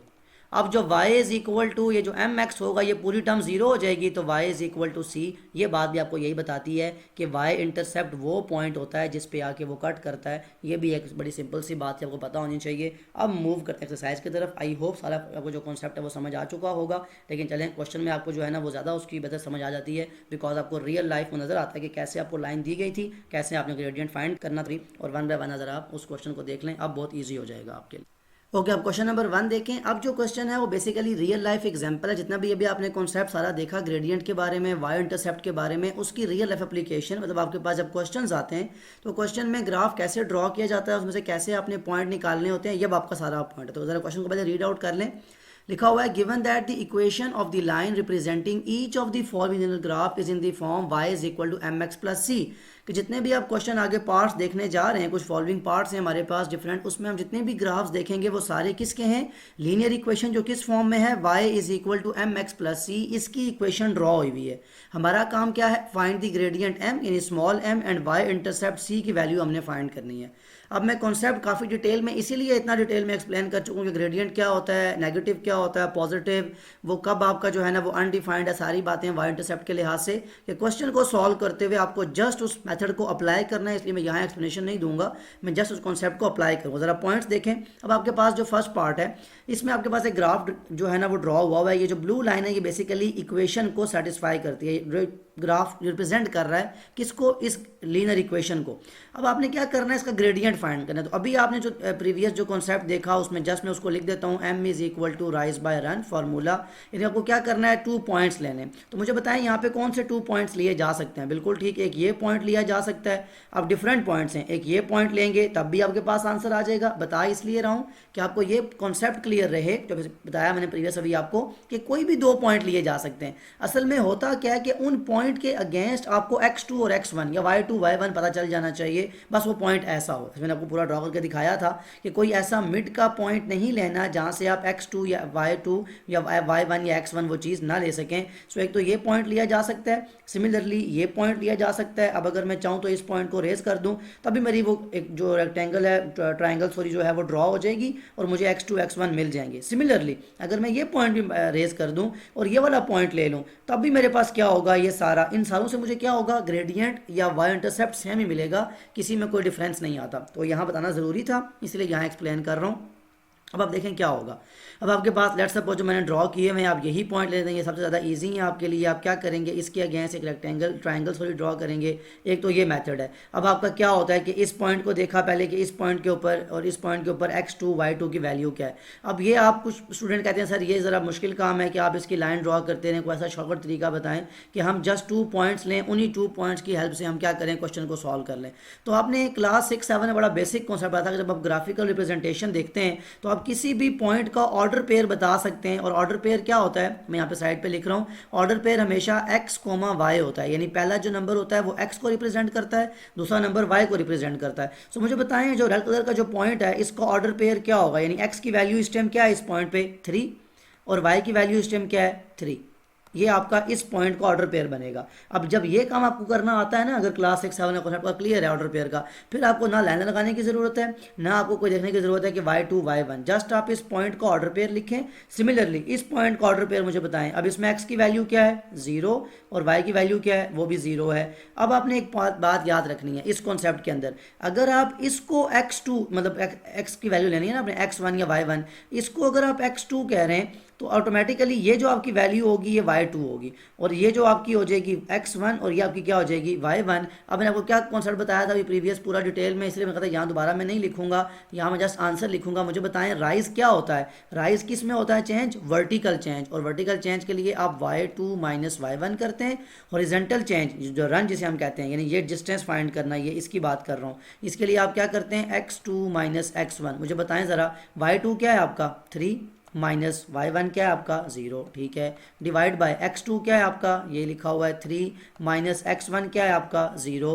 अब जो y इज इक्वल टू ये जो mx होगा ये पूरी टर्म 0 हो जाएगी, तो y is equal to c। ये बात भी आपको यही बताती है कि y इंटरसेप्ट वो पॉइंट होता है जिस पे आके वो कट करता है। ये भी एक बड़ी सिंपल सी बात है, आपको पता होनी चाहिए। अब मूव करते हैं एक्सरसाइज की तरफ। आई होप सारा आपको जो कॉन्सेप्ट है वो समझ आ चुका होगा, लेकिन चलें क्वेश्चन में आपको जो है ना वो ज़्यादा उसकी बेहतर समझ आ जाती है, बिकॉज आपको रियल लाइफ में नज़र आता है कि कैसे आपको लाइन दी गई थी, कैसे आपने ग्रेडियंट फाइंड करना थी, और 1 बाय 1 अगर आप उस क्वेश्चन को देख लें अब बहुत ईजी हो जाएगा आपके लिए। ओके अब क्वेश्चन नंबर 1 देखें। अब जो क्वेश्चन है वो बेसिकली रियल लाइफ एग्जांपल है। जितना भी अभी आपने कॉन्सेप्ट सारा देखा ग्रेडियंट के बारे में, वाई इंटरसेप्ट के बारे में, उसकी रियल लाइफ एप्लीकेशन, मतलब आपके पास जब क्वेश्चंस आते हैं तो क्वेश्चन में ग्राफ कैसे ड्रॉ किया जाता है, उसमें से कैसे आपने पॉइंट निकालने होते हैं, ये आपका सारा पॉइंट है। तो ज़रा क्वेश्चन को पहले रीड आउट कर लें। लिखा हुआ है given that the equation of the line representing each of the following graph is in the form y is equal to mx plus c. कि जितने भी आप क्वेश्चन आगे पार्ट्स देखने जा रहे हैं, कुछ फॉलोइंग पार्ट्स हैं हमारे पास डिफरेंट, उसमें हम जितने भी ग्राफ्स देखेंगे वो सारे किसके हैं, लीनियर इक्वेशन जो किस फॉर्म में है, y is equal to mx plus c, इसकी इक्वेशन ड्रॉ हुई हुई है। हमारा काम क्या है, फाइंड द ग्रेडियंट m यानी small m and y intercept c की वैल्यू हमने फाइंड करनी है। अब मैं कॉन्सेप्ट काफ़ी डिटेल में इसीलिए इतना डिटेल में एक्सप्लेन कर चुका हूँ कि ग्रेडियंट क्या होता है, नेगेटिव क्या होता है, पॉजिटिव, वो कब आपका जो है ना वो अनडिफाइंड है, सारी बातें वाई इंटरसेप्ट के लिहाज से। कि क्वेश्चन को सॉल्व करते हुए आपको जस्ट उस मेथड को अप्लाई करना है, इसलिए मैं यहाँ एक्सप्लेनेशन नहीं दूंगा, मैं जस्ट उस कॉन्सेप्ट को अप्लाई करूँगा। ज़रा पॉइंट्स देखें। अब आपके पास जो फर्स्ट पार्ट है इसमें आपके पास एक ग्राफ जो है ना वो ड्रॉ हुआ है। ये जो ब्लू लाइन है ये बेसिकली इक्वेशन को सेटिस्फाई करती है, ग्राफ रिप्रेजेंट कर रहा है किसको, इस लीनियर इक्वेशन को। अब आपने क्या करना है, इसका ग्रेडियंट फाइंड करना है। तो अभी आपने जो प्रीवियस जो कॉन्सेप्ट देखा उसमें जस्ट मैं उसको लिख देता हूँ, m is equal to rise by run formula. यानी आपको क्या करना है, 2 पॉइंट्स लेने। तो मुझे बताएं यहाँ पे कौन से 2 पॉइंट्स लिए जा सकते हैं। बिल्कुल ठीक, एक ये पॉइंट लिया जा सकता है। अब डिफरेंट पॉइंट्स हैं, एक ये पॉइंट लेंगे तब भी आपके पास आंसर आ जाएगा। बता इसलिए रहा हूँ कि आपको ये कॉन्सेप्ट क्लियर रहे, जो बताया मैंने प्रीवियस अभी आपको कि कोई भी 2 पॉइंट लिए जा सकते हैं। असल में होता क्या है कि उन पॉइंट के अगेंस्ट आपको x2 और x1 या y2 y1 पता चल जाना चाहिए, बस वो पॉइंट ऐसा हो। मैंने आपको पूरा ड्रॉ करके दिखाया था कि कोई ऐसा मिड का पॉइंट नहीं लेना जहाँ से आप x2 या y2 या y1 या x1 वो चीज़ ना ले सकें। सो एक तो ये पॉइंट लिया जा सकता है, सिमिलरली ये पॉइंट लिया जा सकता है। अब अगर मैं चाहूँ तो इस पॉइंट को रेस कर दूँ, तभी मेरी वो एक जो रेक्टेंगल है, ट्राइंगल सॉरी जो है वो ड्रॉ हो जाएगी और मुझे x2 x1 मिल जाएंगे। सिमिलरली अगर मैं ये पॉइंट भी रेस कर दूँ और ये वाला पॉइंट ले लूँ, तब भी मेरे पास क्या होगा, ये सारा इन सारों से मुझे क्या होगा, ग्रेडियंट या y इंटरसेप्ट सेम ही मिलेगा, किसी में कोई डिफरेंस नहीं आता। तो यहाँ बताना ज़रूरी था, इसलिए यहाँ एक्सप्लेन कर रहा हूँ। अब आप देखें क्या होगा। अब आपके पास लेट्स सपोज जो मैंने ड्रॉ किए हुए हैं, आप यही पॉइंट ले देंगे, सबसे ज़्यादा इजी है आपके लिए। आप क्या करेंगे, इसके अगेंस्ट एक रेक्टेंगल ट्राइंगल सॉरी ड्रॉ करेंगे। एक तो ये मेथड है। अब आपका क्या होता है कि इस पॉइंट को देखा पहले कि इस पॉइंट के ऊपर और इस पॉइंट के ऊपर x2 y2 की वैल्यू क्या है। अब ये आप कुछ स्टूडेंट कहते हैं सर ये ज़रा मुश्किल काम है कि आप इसकी लाइन ड्रॉ करते रहें, कोई ऐसा शॉर्टकट तरीका बताएं कि हम जस्ट 2 पॉइंट्स लें, उन्हीं 2 पॉइंट्स की हेल्प से हम क्या करें, क्वेश्चन को सॉल्व कर लें। तो आपने क्लास 6-7 में बड़ा बेसिक कॉन्सेप्ट आता है कि जब आप ग्राफिकल रिप्रेजेंटेशन देखते हैं तो आप किसी भी पॉइंट का ऑर्डर पेयर बता सकते हैं। और ऑर्डर पेयर क्या होता है, मैं यहाँ पे साइड पे लिख रहा हूँ, ऑर्डर पेयर हमेशा x, y होता है, यानी पहला जो नंबर होता है वो x को रिप्रेजेंट करता है, दूसरा नंबर y को रिप्रेजेंट करता है। सो मुझे बताएं जो रेड कलर का जो पॉइंट है इसका ऑर्डर पेयर क्या होगा, यानी x की वैल्यू इस टाइम क्या है इस पॉइंट पे 3 और y की वैल्यू इस टाइम क्या है 3। ये आपका इस पॉइंट का ऑर्डर पेयर बनेगा। अब जब ये काम आपको करना आता है ना, अगर क्लास 6-7 का कॉन्सेप्ट का क्लियर है ऑर्डर पेयर का, फिर आपको ना लाइन लगाने की ज़रूरत है, ना आपको कोई देखने की ज़रूरत है कि y2 y1, जस्ट आप इस पॉइंट का ऑर्डर पेयर लिखें। सिमिलरली इस पॉइंट का ऑर्डर पेयर मुझे बताएं। अब इसमें x की वैल्यू क्या है 0 और y की वैल्यू क्या है वो भी 0 है। अब आपने एक बात याद रखनी है इस कॉन्सेप्ट के अंदर, अगर आप इसको x2 मतलब x की वैल्यू लेनी है ना अपने x1 या y1, इसको अगर आप x2 कह रहे हैं तो ऑटोमेटिकली ये जो आपकी वैल्यू होगी ये y2 होगी और ये जो आपकी हो जाएगी x1 और ये आपकी क्या हो जाएगी y1। अब मैंने आपको क्या कॉन्सेप्ट बताया था अभी प्रीवियस पूरा डिटेल में, इसलिए मैं कहता यहाँ दोबारा मैं नहीं लिखूंगा, यहाँ मैं जस्ट आंसर लिखूंगा। मुझे बताएं राइज क्या होता है, राइज किस में होता है चेंज, वर्टिकल चेंज। और वर्टिकल चेंज के लिए आप y2 माइनस y1 करते हैं। हॉरिजॉन्टल चेंज जो रन जिसे हम कहते हैं, यानी ये डिस्टेंस फाइंड करना, ये इसकी बात कर रहा हूँ, इसके लिए आप क्या करते हैं x2 माइनस x1। मुझे बताएं ज़रा y2 क्या है आपका 3 माइनस y1 क्या है आपका 0, ठीक है, डिवाइड बाय x2 क्या है आपका, ये लिखा हुआ है 3 माइनस x1 क्या है आपका 0।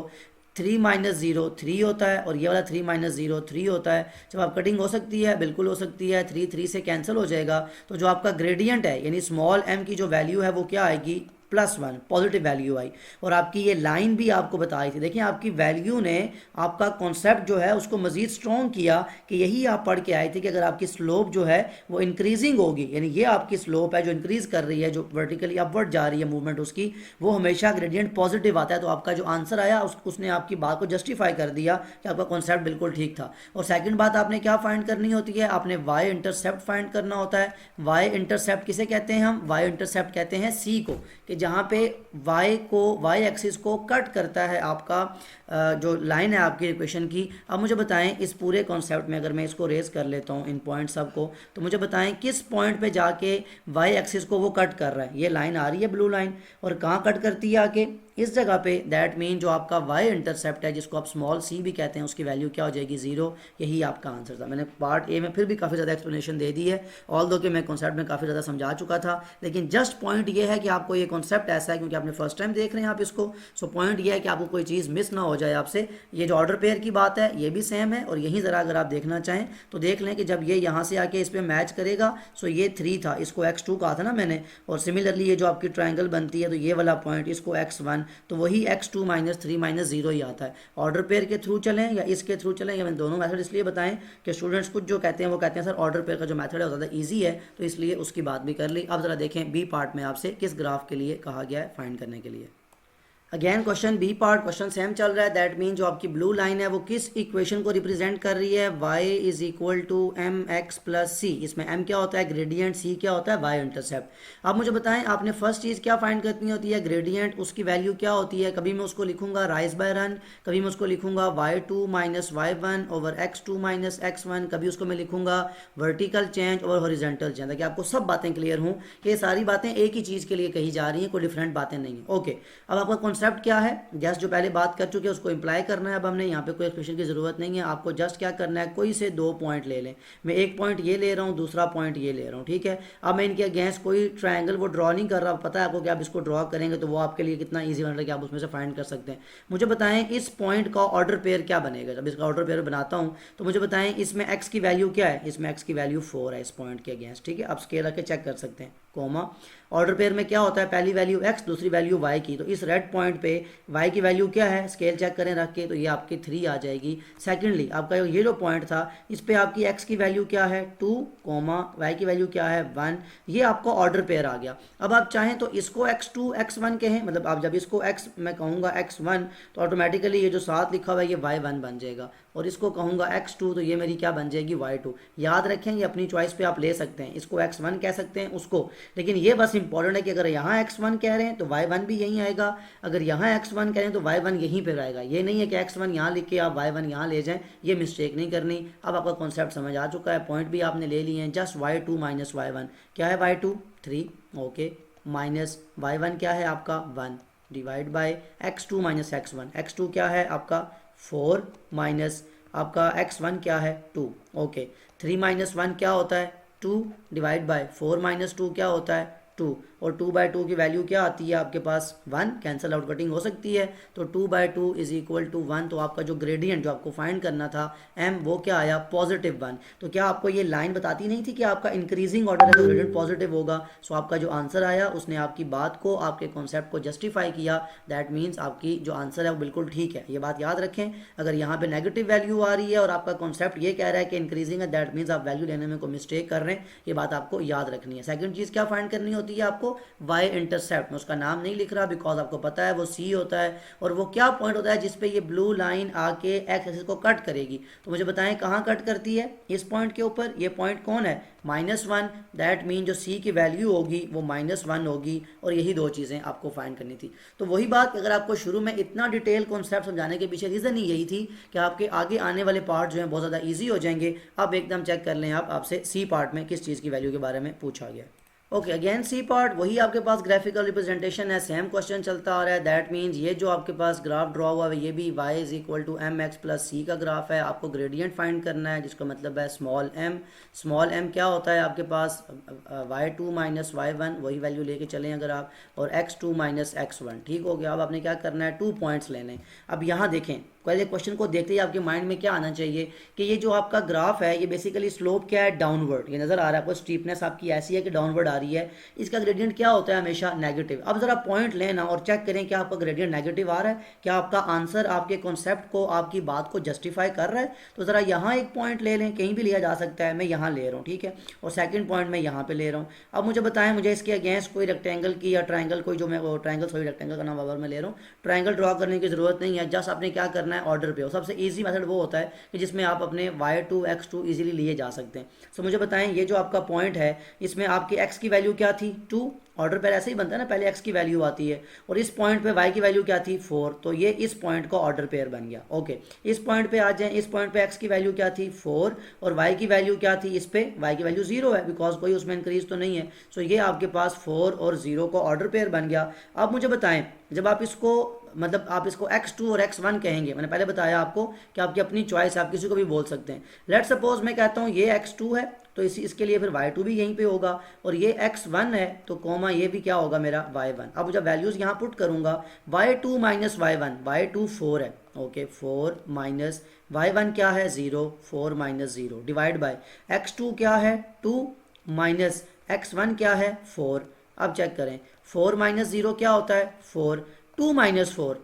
3 माइनस 0 3 होता है और ये वाला 3 माइनस 0 3 होता है। जब आप कटिंग हो सकती है, बिल्कुल हो सकती है, 3 से कैंसिल हो जाएगा। तो जो आपका ग्रेडियंट है यानी स्मॉल m की जो वैल्यू है वो क्या आएगी +1, पॉजिटिव वैल्यू आई। और आपकी ये लाइन भी आपको बताई थी, देखिए आपकी वैल्यू ने आपका कॉन्सेप्ट जो है उसको मज़ीद स्ट्रॉन्ग किया कि यही आप पढ़ के आए थे कि अगर आपकी स्लोप जो है वो इंक्रीजिंग होगी, यानी ये आपकी स्लोप है जो इंक्रीज कर रही है, जो वर्टिकली अपवर्ड जा रही है मूवमेंट उसकी, वो हमेशा ग्रेडियंट पॉजिटिव आता है। तो आपका जो आंसर आया उसने आपकी बात को जस्टिफाई कर दिया कि आपका कॉन्सेप्ट बिल्कुल ठीक था। और सेकेंड बात आपने क्या फाइंड करनी होती है, आपने वाई इंटरसेप्ट फाइंड करना होता है। वाई इंटरसेप्ट किसे कहते हैं हम, वाई इंटरसेप्ट कहते हैं सी को, कि जहाँ पे y एक्सिस को कट करता है आपका जो लाइन है आपकी इक्वेशन की। अब मुझे बताएं इस पूरे कॉन्सेप्ट में अगर मैं इसको रेज कर लेता हूँ इन पॉइंट सब को, तो मुझे बताएं किस पॉइंट पे जाके y एक्सिस को वो कट कर रहा है। ये लाइन आ रही है ब्लू लाइन, और कहाँ कट करती है आके इस जगह पे। दैट मीन जो आपका y इंटरसेप्ट है जिसको आप स्मॉल c भी कहते हैं, उसकी वैल्यू क्या हो जाएगी 0। यही आपका आंसर था। मैंने पार्ट ए में फिर भी काफ़ी ज़्यादा एक्सप्लेनेशन दे दी है, ऑल दो कि मैं कॉन्सेप्ट में काफ़ी ज़्यादा समझा चुका था, लेकिन जस्ट पॉइंट ये है कि आपको ये कॉन्सेप्ट ऐसा है क्योंकि आपने फर्स्ट टाइम देख रहे हैं आप इसको। सो पॉइंट ये है कि आपको कोई चीज़ मिस ना हो जाए आपसे। ये जो ऑर्डर पेयर की बात है ये भी सेम है, और यहीं ज़रा अगर आप देखना चाहें तो देख लें कि जब ये यहाँ से आके इस पर मैच करेगा, सो ये 3 था, इसको x2 कहा था ना मैंने, और सिमिलरली ये जो आपकी ट्राइंगल बनती है तो ये वाला पॉइंट इसको x1, तो वही x2 माइनस 3 माइनस 0 ही आता है। ऑर्डर पेयर के थ्रू चलें या इसके थ्रू चलें, या मैंने दोनों मेथड इसलिए बताएं कि स्टूडेंट्स कुछ जो कहते हैं वो कहते हैं सर ऑर्डर पेयर का जो मेथड है वो ज़्यादा ईजी है, तो इसलिए उसकी बात भी कर ली। अब ज़रा देखें बी पार्ट में आपसे किस ग्राफ के लिए कहा गया है फाइंड करने के लिए। Again question b part, question same चल रहा है। दैट मीन जो आपकी ब्लू लाइन है वो किस इक्वेशन को रिप्रेजेंट कर रही है, y is equal to m x plus c. इसमें m क्या होता है ग्रेडियंट, c क्या होता है y इंटरसेप्ट। आप मुझे बताएं आपने फर्स्ट चीज़ क्या फाइंड करनी होती है, ग्रेडियंट, उसकी वैल्यू क्या होती है। कभी मैं उसको लिखूंगा राइज बाय रन, कभी मैं उसको लिखूंगा y2 minus y1 over x2 minus x1, कभी उसको मैं लिखूंगा वर्टिकल चेंज और हॉरिजॉन्टल चेंज, ताकि आपको सब बातें क्लियर हों कि ये सारी बातें एक ही चीज़ के लिए कही जा रही हैं, कोई डिफरेंट बातें नहीं है। ओके, अब आपका कॉन्सेप्ट क्या है, जस्ट जो पहले बात कर चुके हैं उसको इम्प्लाई करना है। अब हमने यहाँ पे कोई एक्सप्रेशन की ज़रूरत नहीं है, आपको जस्ट क्या करना है, कोई से 2 पॉइंट ले लें। मैं एक पॉइंट ये ले रहा हूँ, दूसरा पॉइंट ये ले रहा हूँ, ठीक है। अब मैं इनके अगेंस्ट कोई ट्रायंगल वो ड्रॉ नहीं कर रहा, पता है आपको कि आप इसको ड्रॉ करेंगे तो वो आपके लिए कितना ईजी बन रहा है कि आप उसमें से फाइंड कर सकते हैं। मुझे बताएं इस पॉइंट का ऑर्डर पेयर क्या बनेगा। जब इसका ऑर्डर पेयर बनाता हूँ तो मुझे बताएं इसमें एक्स की वैल्यू क्या है, इसमें एक्स की वैल्यू 4 है इस पॉइंट के अगेंस्ट, ठीक है। आप स्केल रख के चेक कर सकते हैं, कोमा ऑर्डर पेयर में क्या होता है, पहली वैल्यू x, दूसरी वैल्यू y की। तो इस रेड पॉइंट पे y की वैल्यू क्या है, स्केल चेक करें रख के, तो ये आपकी 3 आ जाएगी। सेकेंडली आपका ये जो पॉइंट था इस पे आपकी x की वैल्यू क्या है 2, y की वैल्यू क्या है 1, ये आपका ऑर्डर पेयर आ गया। अब आप चाहें तो इसको x2 x1 कहें, मतलब आप जब इसको x मैं कहूँगा x1 तो ऑटोमेटिकली ये जो साथ लिखा हुआ है ये y1 बन जाएगा, और इसको कहूँगा x2 तो ये मेरी क्या बन जाएगी y2। याद रखें ये अपनी चॉइस पे आप ले सकते हैं, इसको x1 कह सकते हैं उसको, लेकिन ये बस इंपॉर्टेंट है कि अगर यहाँ x1 कह रहे हैं तो y1 भी यहीं आएगा, अगर यहाँ x1 कह रहे हैं तो y1 यहीं पर आएगा। ये नहीं है कि x1 यहाँ लिख के आप y1 यहाँ ले जाएं, ये मिस्टेक नहीं करनी। अब आपका कॉन्सेप्ट समझ आ चुका है, पॉइंट भी आपने ले लिए हैं। जस्ट y2 माइनस y1 क्या है, y2 3, ओके, माइनस y1 क्या है आपका 1, divide by x2 minus x1, x2 क्या है आपका 4 माइनस आपका x1 क्या है 2, ओके। 3 माइनस 1 क्या होता है 2, डिवाइड बाय 4 माइनस 2 क्या होता है 2, और 2/2 की वैल्यू क्या आती है आपके पास 1, कैंसिल आउट कटिंग हो सकती है, तो 2/2 इज इक्वल टू 1। तो आपका जो ग्रेडियंट जो आपको फाइंड करना था m वो क्या आया पॉजिटिव 1। तो क्या आपको ये लाइन बताती नहीं थी कि आपका इंक्रीजिंग ऑर्डर है तो ग्रेडियंट पॉजिटिव होगा। सो आपका जो आंसर आया उसने आपकी बात को, आपके कॉन्सेप्ट को जस्टिफाई किया। दैट मीन्स आपकी जो आंसर है वो बिल्कुल ठीक है। ये बात याद रखें, अगर यहाँ पे नेगेटिव वैल्यू आ रही है और आपका कॉन्सेप्ट ये कह रहा है कि इंक्रीजिंग है, दैट मीन्स आप वैल्यू लेने में कोई मिस्टेक कर रहे हैं। ये बात आपको याद रखनी है। सेकंड चीज़ क्या फाइंड करनी होती है आपको, y इंटरसेप्ट। मैं उसका नाम नहीं लिख रहा बिकॉज आपको पता है वो c होता है, और वो क्या पॉइंट होता है जिसपे ये ब्लू लाइन आके एक्स एक्सिस को कट करेगी। तो मुझे बताएं कहाँ कट करती है, इस पॉइंट के ऊपर। ये पॉइंट कौन है -1, दैट मीन जो c की वैल्यू होगी वो -1 होगी, और यही दो चीज़ें आपको फाइंड करनी थी। तो वही बात, अगर आपको शुरू में इतना डिटेल कॉन्सेप्ट समझाने के पीछे रीज़न ही यही थी कि आपके आगे आने वाले पार्ट जो हैं बहुत ज़्यादा ईजी हो जाएंगे। अब एकदम चेक कर लें आप, आपसे सी पार्ट में किस चीज़ की वैल्यू के बारे में पूछा गया। ओके, अगेन सी पार्ट वही आपके पास ग्राफिकल रिप्रेजेंटेशन है, सेम क्वेश्चन चलता आ रहा है। दैट मीन्स ये जो आपके पास ग्राफ ड्रॉ हुआ है ये भी y is equal to m x plus c का ग्राफ है। आपको ग्रेडियंट फाइंड करना है जिसका मतलब है स्मॉल m। स्मॉल m क्या होता है आपके पास y2 माइनस y1, वही वैल्यू लेके चलें अगर आप, और x2 माइनस x1, ठीक हो गया। अब आपने क्या करना है 2 पॉइंट्स लेने। अब यहाँ देखें, पहले क्वेश्चन को देखते ही आपके माइंड में क्या आना चाहिए कि ये जो आपका ग्राफ है ये बेसिकली स्लोप क्या है डाउनवर्ड, ये नज़र आ रहा है आपको, स्टीपनेस आपकी ऐसी है कि डाउनवर्ड आ रही है। इसका ग्रेडियंट क्या होता है हमेशा नेगेटिव। अब ज़रा पॉइंट लेना और चेक करें क्या आपका ग्रेडियंट नेगेटिव आ रहा है, क्या आपका आंसर आपके कॉन्सेप्ट को, आपकी बात को जस्टिफाई कर रहा है। तो ज़रा यहाँ एक पॉइंट ले लें, कहीं भी लिया जा सकता है, मैं यहाँ ले रहा हूँ, ठीक है, और सेकंड पॉइंट मैं यहाँ पे ले रहा हूँ। अब मुझे बताएं, मुझे इसके अगेंस्ट कोई रेक्टेंगल की या ट्राइंगल, कोई जो मैं वो ट्राइंगल, सॉरी रेक्टेंगल का नाम बार मैं ले रहा हूँ, ट्राइंगल ड्रॉ करने की ज़रूरत नहीं है। जस्ट आपने क्या करना है ऑर्डर पे हो। सबसे ईजी मेथड वो होता है कि जिसमें आप अपने y2 x2 इजीली लिए जा सकते हैं। सो मुझे बताएं ये जो आपका पॉइंट है इसमें आपकी x की वैल्यू क्या थी 2, ऑर्डर पर ऐसे ही बनता है ना, पहले x की वैल्यू आती है, और इस पॉइंट पे y की वैल्यू क्या थी 4, तो ये इस पॉइंट का ऑर्डर पेयर बन गया। ओके, इस पॉइंट पे आ जाएं, इस पॉइंट पे x की वैल्यू क्या थी 4 और y की वैल्यू क्या थी, इस पे y की वैल्यू 0 है बिकॉज कोई उसमें इंक्रीज तो नहीं है। सो ये आपके पास 4 और 0 का ऑर्डर पेयर बन गया। अब मुझे बताएं जब आप इसको, मतलब आप इसको x2 और x1 कहेंगे, मैंने पहले बताया आपको कि आपकी अपनी चॉइस, आप किसी को भी बोल सकते हैं। लेट सपोज मैं कहता हूँ ये x2 है तो इसके लिए फिर y2 भी यहीं पे होगा, और ये x1 है तो कोमा ये भी क्या होगा मेरा y1। अब जब वैल्यूज़ यहाँ पुट करूँगा y2 माइनस y1, y2 4 है, ओके, 4 माइनस y1 क्या है 0, 4 माइनस 0, डिवाइड बाय x2 क्या है 2 माइनस x1 क्या है 4। अब चेक करें 4 माइनस 0 क्या होता है 4, 2 माइनस 4,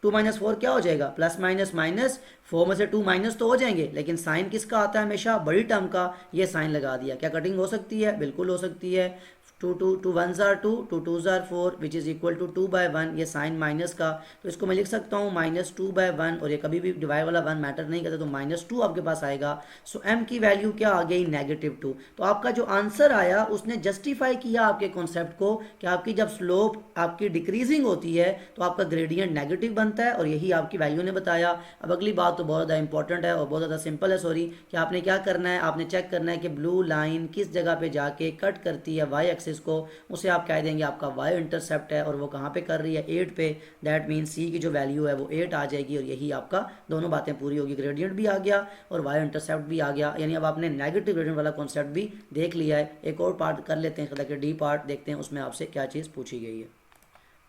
2 माइनस 4 क्या हो जाएगा प्लस माइनस माइनस, 4 में से 2 माइनस तो हो जाएंगे, लेकिन साइन किसका आता है हमेशा बड़ी टर्म का, ये साइन लगा दिया। क्या कटिंग हो सकती है, बिल्कुल हो सकती है। 2 1s are 2, 2 2s are 4 which is equal to 2/1, ये साइन माइनस का, तो इसको मैं लिख सकता हूँ -2/1, और ये कभी भी डिवाइड वाला 1 मैटर नहीं करता, तो -2 आपके पास आएगा। सो m की वैल्यू क्या आ गई -2। तो आपका जो आंसर आया उसने जस्टिफाई किया आपके कॉन्सेप्ट को कि आपकी जब स्लोप आपकी डिक्रीजिंग होती है तो आपका ग्रेडियंट नेगेटिव बनता है, और यही आपकी वैल्यू ने बताया। अब अगली बात तो बहुत ज़्यादा इंपॉर्टेंट है और बहुत ज़्यादा सिंपल है, सॉरी, कि आपने क्या करना है, आपने चेक करना है कि ब्लू लाइन किस जगह पे जाके कट करती है y एक्सिस एक्सिस को, उसे आप कह देंगे आपका वाई इंटरसेप्ट है और वो कहाँ पे कर रही है 8 पे, दैट मीन सी की जो वैल्यू है वो 8 आ जाएगी और यही आपका दोनों बातें पूरी होगी, ग्रेडियंट भी आ गया और वाई इंटरसेप्ट भी आ गया। यानी अब आपने नेगेटिव ग्रेडियंट वाला कॉन्सेप्ट भी देख लिया है। एक और पार्ट कर लेते हैं, कि डी पार्ट देखते हैं उसमें आपसे क्या चीज़ पूछी गई है।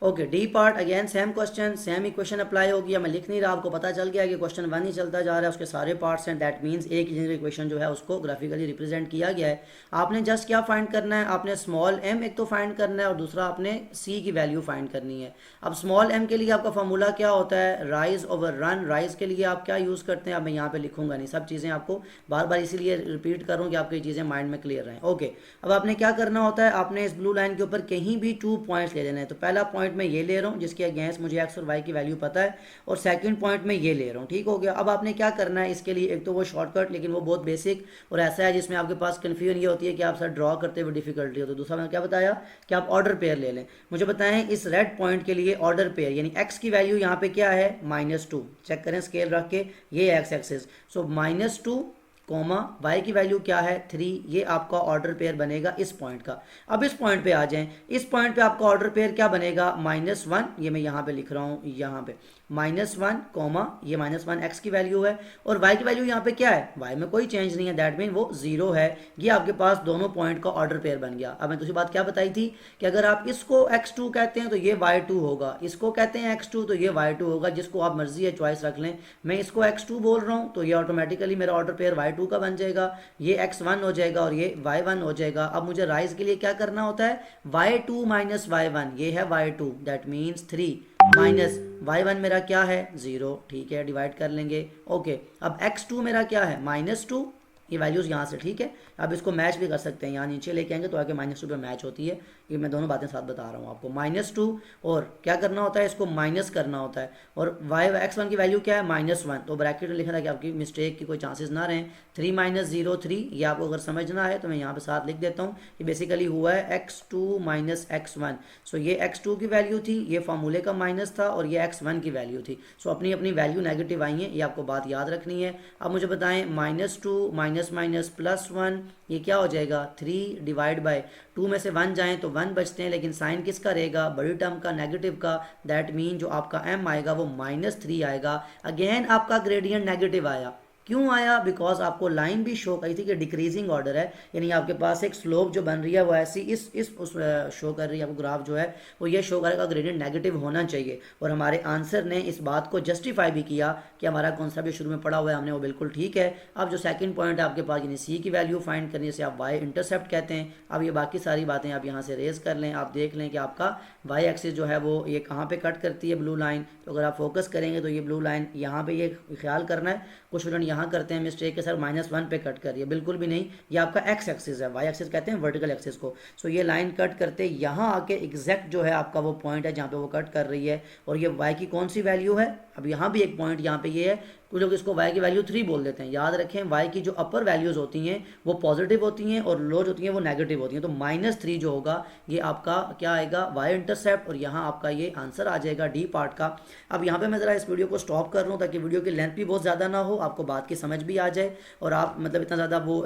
Okay, D part again same question, same equation apply होगी। मैं लिख नहीं रहा, आपको पता चल गया कि क्वेश्चन 1 ही चलता जा रहा है, उसके सारे पार्ट्स हैं, दैट मीन्स एक इंजीनियर इक्वेशन जो है उसको ग्राफिकली रिप्रेजेंट किया गया है। आपने जस्ट क्या फाइंड करना है, आपने स्मॉल m एक तो फाइंड करना है और दूसरा आपने c की वैल्यू फाइंड करनी है। अब स्मॉल m के लिए आपका फॉर्मूला क्या होता है, राइज ओवर रन। राइज के लिए आप क्या यूज़ करते हैं, अब मैं यहाँ पे लिखूंगा नहीं, सब चीज़ें आपको बार बार इसीलिए रिपीट करूँ कि आपकी चीज़ें माइंड में क्लियर रहें। ओके, अब आपने क्या करना होता है, आपने इस ब्लू लाइन के ऊपर कहीं भी 2 पॉइंट्स ले लेना है। तो पहला पॉइंट मैं ये ले रहा हूँ जिसके अगेंस्ट मुझे एक्स और वाई की वैल्यू पता है, और सेकंड पॉइंट में ये ले रहा हूँ, ठीक हो गया। अब आपने क्या करना है, इसके लिए एक तो वो शॉर्टकट, लेकिन वो बहुत बेसिक और ऐसा है जिसमें आपके पास कन्फ्यूजन ये होती है कि आप सर ड्रॉ करते हुए डिफिकल्टी हो। तो दूसरा मैंने क्या बताया कि आप ऑर्डर पेयर ले लें। मुझे बताएं इस रेड पॉइंट के लिए ऑर्डर पेयर यानी एक्स की वैल्यू यहाँ पे क्या है -2, चेक करें स्केल रख के, ये एक्स एक्सिस, सो -2 कोमा वाई की वैल्यू क्या है 3, ये आपका ऑर्डर पेयर बनेगा इस पॉइंट का। अब इस पॉइंट पे आ जाएं, इस पॉइंट पे आपका ऑर्डर पेयर क्या बनेगा -1, ये मैं यहाँ पे लिख रहा हूँ, यहाँ पे -1 कोमा ये -1 एक्स की वैल्यू है और वाई की वैल्यू यहाँ पे क्या है, वाई में कोई चेंज नहीं है, दैट मीन वो 0 है। ये आपके पास दोनों पॉइंट का ऑर्डर पेयर बन गया। अब मैं दूसरी बात क्या बताई थी कि अगर आप इसको x2 कहते हैं तो ये y2 होगा, इसको कहते हैं x2 तो ये y2 होगा, जिसको आप मर्जी है चॉइस रख लें। मैं इसको x2 बोल रहा हूँ तो ये ऑटोमेटिकली मेरा ऑर्डर पेयर y2 का बन जाएगा, ये x1 हो जाएगा और ये y1 हो जाएगा। अब मुझे राइज के लिए क्या करना होता है, y2 माइनस y1, ये है y2, that means 3 minus y1 मेरा क्या है 0, ठीक है, डिवाइड कर लेंगे। ओके, अब x2 मेरा क्या है -2, ये वैल्यूज़ यहाँ से, ठीक है। अब इसको मैच भी कर सकते हैं, यहाँ नीचे लेके आएंगे तो आगे -2 पे मैच होती है। ये मैं दोनों बातें साथ बता रहा हूँ आपको, -2 और क्या करना होता है, इसको माइनस करना होता है और x1 की वैल्यू क्या है -1, तो ब्रैकेट में लिखना है कि आपकी मिस्टेक की कोई चांसेस ना रहें। 3 - 0 3, ये आपको अगर समझना है तो मैं यहाँ पे साथ लिख देता हूँ कि बेसिकली हुआ है x2 - x1। सो ये x2 की वैल्यू थी, ये फार्मूले का माइनस था और ये x1 की वैल्यू थी। सो अपनी अपनी वैल्यू नेगेटिव आई है, ये आपको बात याद रखनी है। अब मुझे बताएं -2 माइनस +1, ये क्या हो जाएगा 3 डिवाइड बाय 2 में से 1 जाएं तो 1 बचते हैं, लेकिन साइन किसका रहेगा, बड़ी टर्म का, नेगेटिव का, दैट मीन जो आपका m आएगा वो -3 आएगा। अगेन आपका ग्रेडियंट नेगेटिव आया, क्यों आया, बिकॉज आपको लाइन भी शो करी थी कि डिक्रीजिंग ऑर्डर है, यानी आपके पास एक स्लोप जो बन रही है वो ऐसी इस उस शो कर रही है, आपको ग्राफ जो है वो ये शो करेगा ग्रेडियंट नेगेटिव होना चाहिए। और हमारे आंसर ने इस बात को जस्टिफाई भी किया कि हमारा कॉन्सेप्ट जो शुरू में पढ़ा हुआ है हमने वो बिल्कुल ठीक है। अब जो सेकंड पॉइंट है आपके पास, यानी सी की वैल्यू फाइंड करने से आप वाई इंटरसेप्ट कहते हैं। अब ये बाकी सारी बातें आप यहाँ से रेज कर लें, आप देख लें कि आपका वाई एक्सिस जो है वो ये कहाँ पे कट करती है, ब्लू लाइन। तो अगर आप फोकस करेंगे तो ये ब्लू लाइन यहाँ पे, ये ख्याल करना है, कुछ स्टूडेंट यहाँ करते हैं मिस्टेक के सर -1 पे कट कर रही है, बिल्कुल भी नहीं, ये आपका एक्स एक्सिस है, वाई एक्सिस कहते हैं वर्टिकल एक्सिस को। सो ये लाइन कट करते यहाँ आके एग्जैक्ट जो है आपका वो पॉइंट है जहाँ पे वो कट कर रही है, और ये वाई की कौन सी वैल्यू है, अब यहाँ भी एक पॉइंट यहाँ पे ये है, कुछ लोग इसको y की वैल्यू 3 बोल देते हैं। याद रखें y की जो अपर वैल्यूज होती हैं वो पॉजिटिव होती हैं और लो होती हैं वो नेगेटिव होती हैं। तो -3 जो होगा ये आपका क्या आएगा, y इंटरसेप्ट, और यहाँ आपका ये आंसर आ जाएगा डी पार्ट का। अब यहाँ पे मैं ज़रा इस वीडियो को स्टॉप कर रहा हूँ ताकि वीडियो की लेंथ भी बहुत ज़्यादा ना हो, आपको बात की समझ भी आ जाए और आप मतलब इतना ज़्यादा वो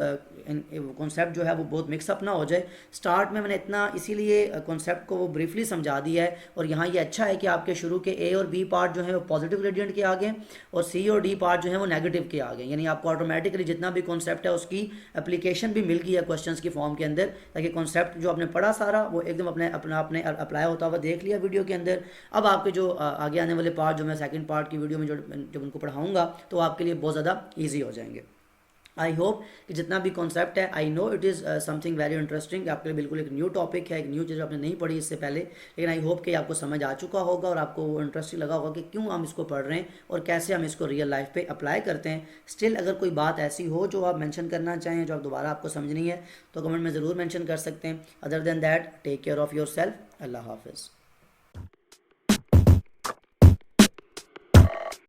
कॉन्सेप्ट जो है वो बहुत मिक्सअप ना हो जाए। स्टार्ट में मैंने इतना इसीलिए कॉन्सेप्ट को वो ब्रीफली समझा दिया है, और यहाँ ये अच्छा है कि आपके शुरू के ए और बी पार्ट जो है वो पॉजिटिव ग्रेडियंट के आ गए और सी और डी पार्ट जो है वो नेगेटिव के आ गए, यानी आपको ऑटोमेटिकली जितना भी कॉन्सेप्ट है उसकी एप्लीकेशन भी मिल गई है क्वेश्चंस की फॉर्म के अंदर, ताकि कॉन्सेप्ट जो आपने पढ़ा सारा वो एकदम अपने अप्लाई होता हुआ देख लिया वीडियो के अंदर। अब आपके जो आगे आने वाले पार्ट जो मैं सेकंड पार्ट की वीडियो में जब उनको पढ़ाऊंगा तो आपके लिए बहुत ज़्यादा ईजी हो जाएंगे। आई होप कि जितना भी कॉन्सेप्ट है, I know it is something very interesting, आपके लिए बिल्कुल एक न्यू टॉपिक है, एक न्यू चीज़ आपने नहीं पढ़ी इससे पहले, लेकिन आई होप कि आपको समझ आ चुका होगा और आपको वो इंटरेस्टिंग लगा होगा कि क्यों हम इसको पढ़ रहे हैं और कैसे हम इसको रियल लाइफ पे अप्लाई करते हैं। स्टिल अगर कोई बात ऐसी हो जो आप मेंशन करना चाहें, जो आप दोबारा आपको समझनी है, तो कमेंट में ज़रूर मेंशन कर सकते हैं। Other than that, take care of yourself, अल्लाह हाफिज़।